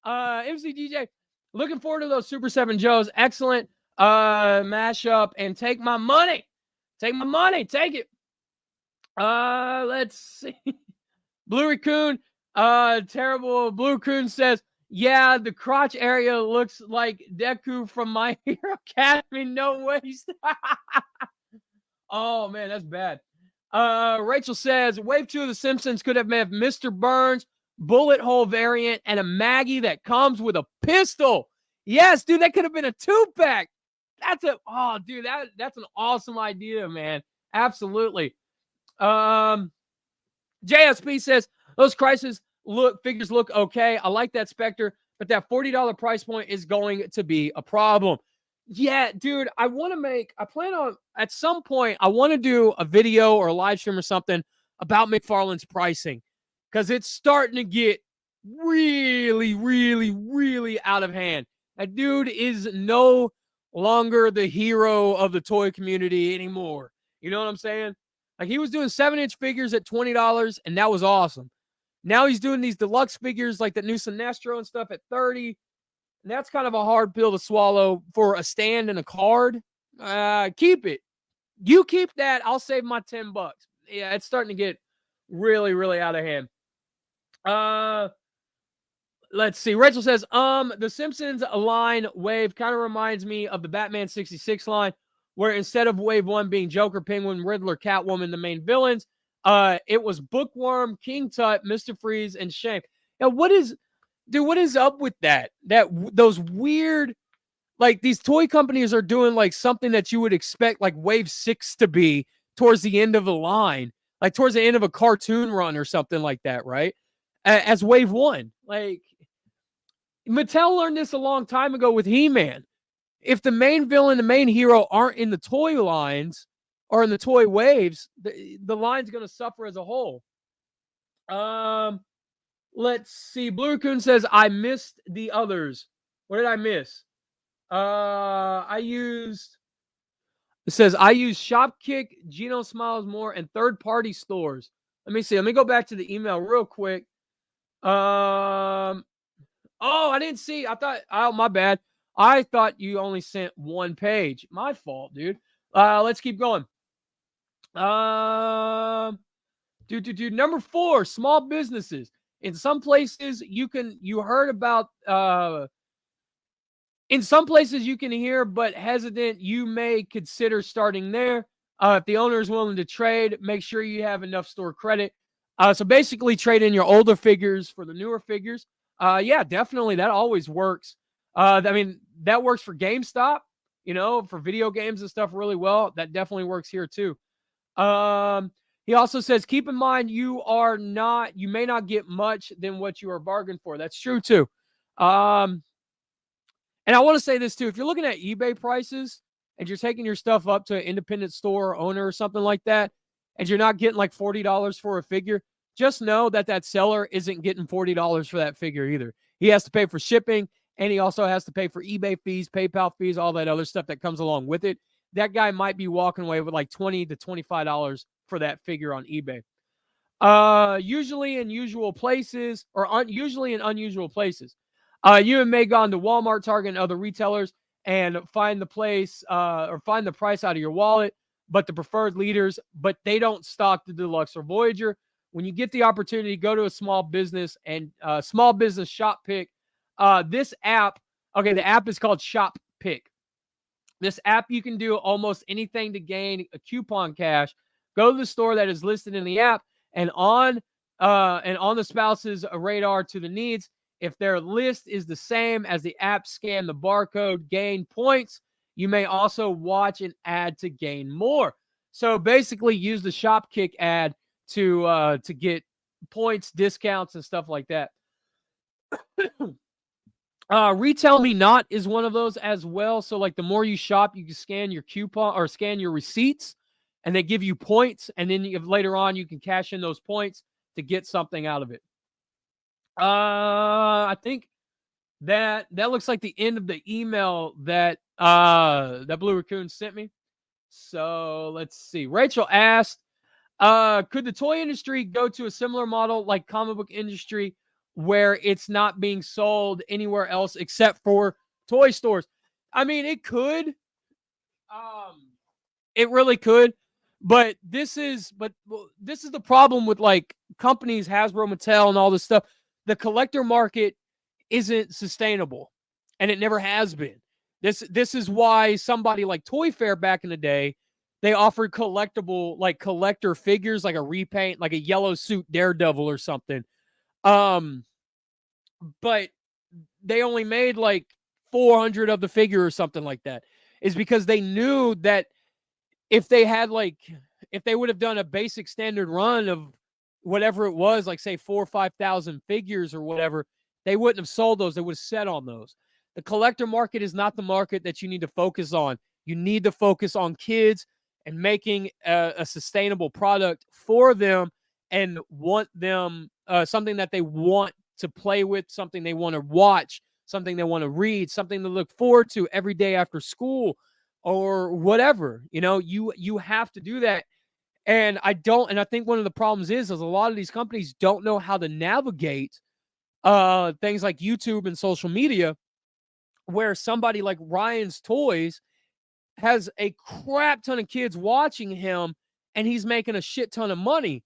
MC DJ, looking forward to those Super 7 Joes. Excellent mashup. And take my money. Take my money. Take it. Let's see. Blue Raccoon, terrible. Blue Raccoon says, yeah, the crotch area looks like Deku from My Hero Academy. No waste. Oh, man, that's bad. Rachel says, Wave 2 of The Simpsons could have had Mr. Burns, bullet hole variant, and a Maggie that comes with a pistol. Yes, dude, that could have been a 2-pack. That's an awesome idea, man. Absolutely. JSP says, those Crisis figures look okay. I like that Spectre, but that $40 price point is going to be a problem. Yeah, dude, I plan on, at some point, I want to do a video or a live stream or something about McFarlane's pricing, because it's starting to get really, really, really out of hand. That dude is no longer the hero of the toy community anymore. You know what I'm saying? Like, he was doing 7-inch figures at $20, and that was awesome. Now he's doing these deluxe figures like the new Sinestro and stuff at $30. And that's kind of a hard pill to swallow for a stand and a card. Keep it. You keep that. I'll save my $10. Yeah, it's starting to get really, really out of hand. Let's see. Rachel says, the Simpsons line wave kind of reminds me of the Batman 66 line, where instead of wave 1 being Joker, Penguin, Riddler, Catwoman, the main villains, it was Bookworm, King Tut, Mr. Freeze, and Shame. Now, what is up with that? Those weird, like, these toy companies are doing like something that you would expect like wave 6 to be towards the end of the line, like towards the end of a cartoon run or something like that, right? As wave 1. Like, Mattel learned this a long time ago with He-Man. If the main villain, the main hero aren't in the toy lines or in the toy waves, the line's going to suffer as a whole. Let's see. Blue Raccoon says, I missed the others. What did I miss? I used Shopkick, Geno Smiles More, and third-party stores. Let me see. Let me go back to the email real quick. Oh, I didn't see. My bad. I thought you only sent one page. My fault, dude. Let's keep going. Number 4, small businesses. In some places you heard about, in some places you can hear, but hesitant, you may consider starting there. If the owner is willing to trade, make sure you have enough store credit. So basically trade in your older figures for the newer figures. Yeah, definitely. That always works. I mean, that works for GameStop, for video games and stuff really well. That definitely works here too. He also says, keep in mind, you may not get much than what you are bargained for. That's true too. And I want to say this too. If you're looking at eBay prices and you're taking your stuff up to an independent store owner or something like that, and you're not getting like $40 for a figure, just know that seller isn't getting $40 for that figure either. He has to pay for shipping, and he also has to pay for eBay fees, PayPal fees, all that other stuff that comes along with it. That guy might be walking away with like $20 to $25 for that figure on eBay. Usually in usual places, or usually in unusual places. You may go on to Walmart, Target, and other retailers and find the place or find the price out of your wallet, but the preferred leaders, but they don't stock the Deluxe or Voyager. When you get the opportunity, go to a small business and small business shop pick. This app, okay, the app is called Shop Pick. This app, you can do almost anything to gain a coupon cash. Go to the store that is listed in the app, and on the spouse's radar to the needs. If their list is the same as the app, scan the barcode, gain points. You may also watch an ad to gain more. So basically, use the Shopkick ad to get points, discounts, and stuff like that. Retail Me Not is one of those as well. So like the more you shop, you can scan your coupon or scan your receipts, and they give you points, and then later on you can cash in those points to get something out of it. I think that looks like the end of the email that Blue Raccoon sent me. So let's see. Rachel asked, could the toy industry go to a similar model like comic book industry where it's not being sold anywhere else except for toy stores? I mean, it could. It really could. But this is the problem with like companies, Hasbro, Mattel, and all this stuff. The collector market isn't sustainable, and it never has been. This is why somebody like Toy Fair back in the day, they offered collector figures, like a repaint, like a yellow suit Daredevil or something. But they only made like 400 of the figure or something like that. Is because they knew that if they would have done a basic standard run of whatever it was, like say 4,000 or 5,000 figures or whatever, they wouldn't have sold those. They would have set on those. The collector market is not the market that you need to focus on. You need to focus on kids and making a sustainable product for them, and want them something that they want to play with, something they want to watch, something they want to read, something to look forward to every day after school or whatever. You have to do that. And I think one of the problems is a lot of these companies don't know how to navigate things like YouTube and social media, where somebody like Ryan's Toys has a crap ton of kids watching him, and he's making a shit ton of money.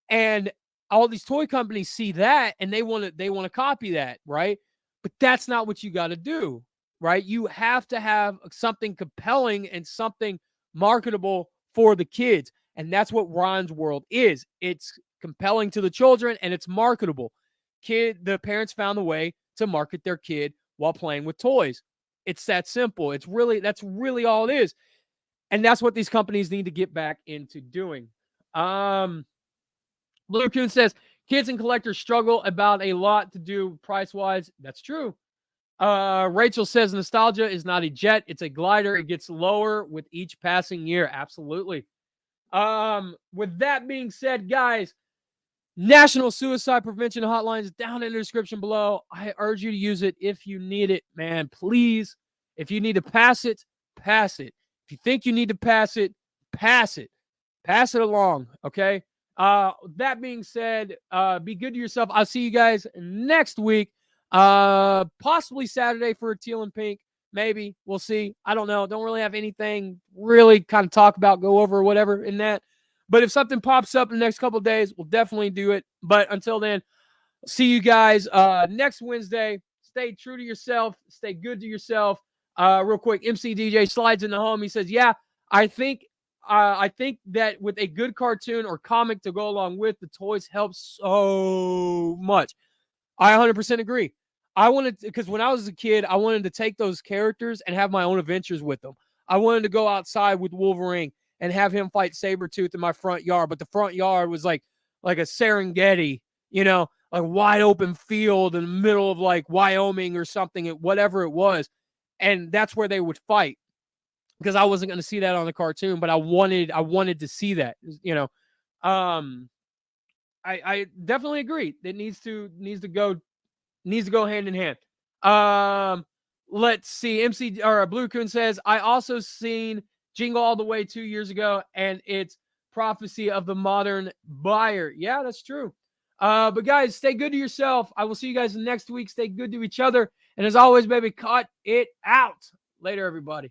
And all these toy companies see that, and they want to copy that, right? But that's not what you got to do, right? You have to have something compelling and something marketable for the kids. And that's what Ron's World is. It's compelling to the children, and it's marketable. The parents found a way to market their kid while playing with toys. It's that simple. That's really all it is. And that's what these companies need to get back into doing. Blue Coon says, kids and collectors struggle about a lot to do price-wise. That's true. Rachel says, nostalgia is not a jet. It's a glider. It gets lower with each passing year. Absolutely. With that being said, guys, National Suicide Prevention Hotline is down in the description below. I urge you to use it if you need it, man. Please, if you need to pass it, pass it. If you think you need to pass it, pass it. Pass it along, okay? That being said, be good to yourself. I'll see you guys next week. Possibly Saturday for a teal and pink. Maybe. We'll see. I don't know. Don't really have anything really kind of talk about, go over, or whatever in that. But if something pops up in the next couple of days, we'll definitely do it. But until then, see you guys next Wednesday. Stay true to yourself. Stay good to yourself. Real quick, MC DJ slides in the home. He says, yeah, I think that with a good cartoon or comic to go along with, the toys help so much. I 100% agree. Because when I was a kid, I wanted to take those characters and have my own adventures with them. I wanted to go outside with Wolverine and have him fight Sabretooth in my front yard. But the front yard was like a Serengeti, like wide open field in the middle of like Wyoming or something, whatever it was. And that's where they would fight, because I wasn't going to see that on the cartoon, but I wanted to see that, I definitely agree. It needs to go hand in hand. Let's see. MC or Blue Coon says, I also seen Jingle All the Way 2 years ago, and it's prophecy of the modern buyer. Yeah, that's true. But guys, stay good to yourself. I will see you guys next week. Stay good to each other. And as always, baby, cut it out. Later, everybody.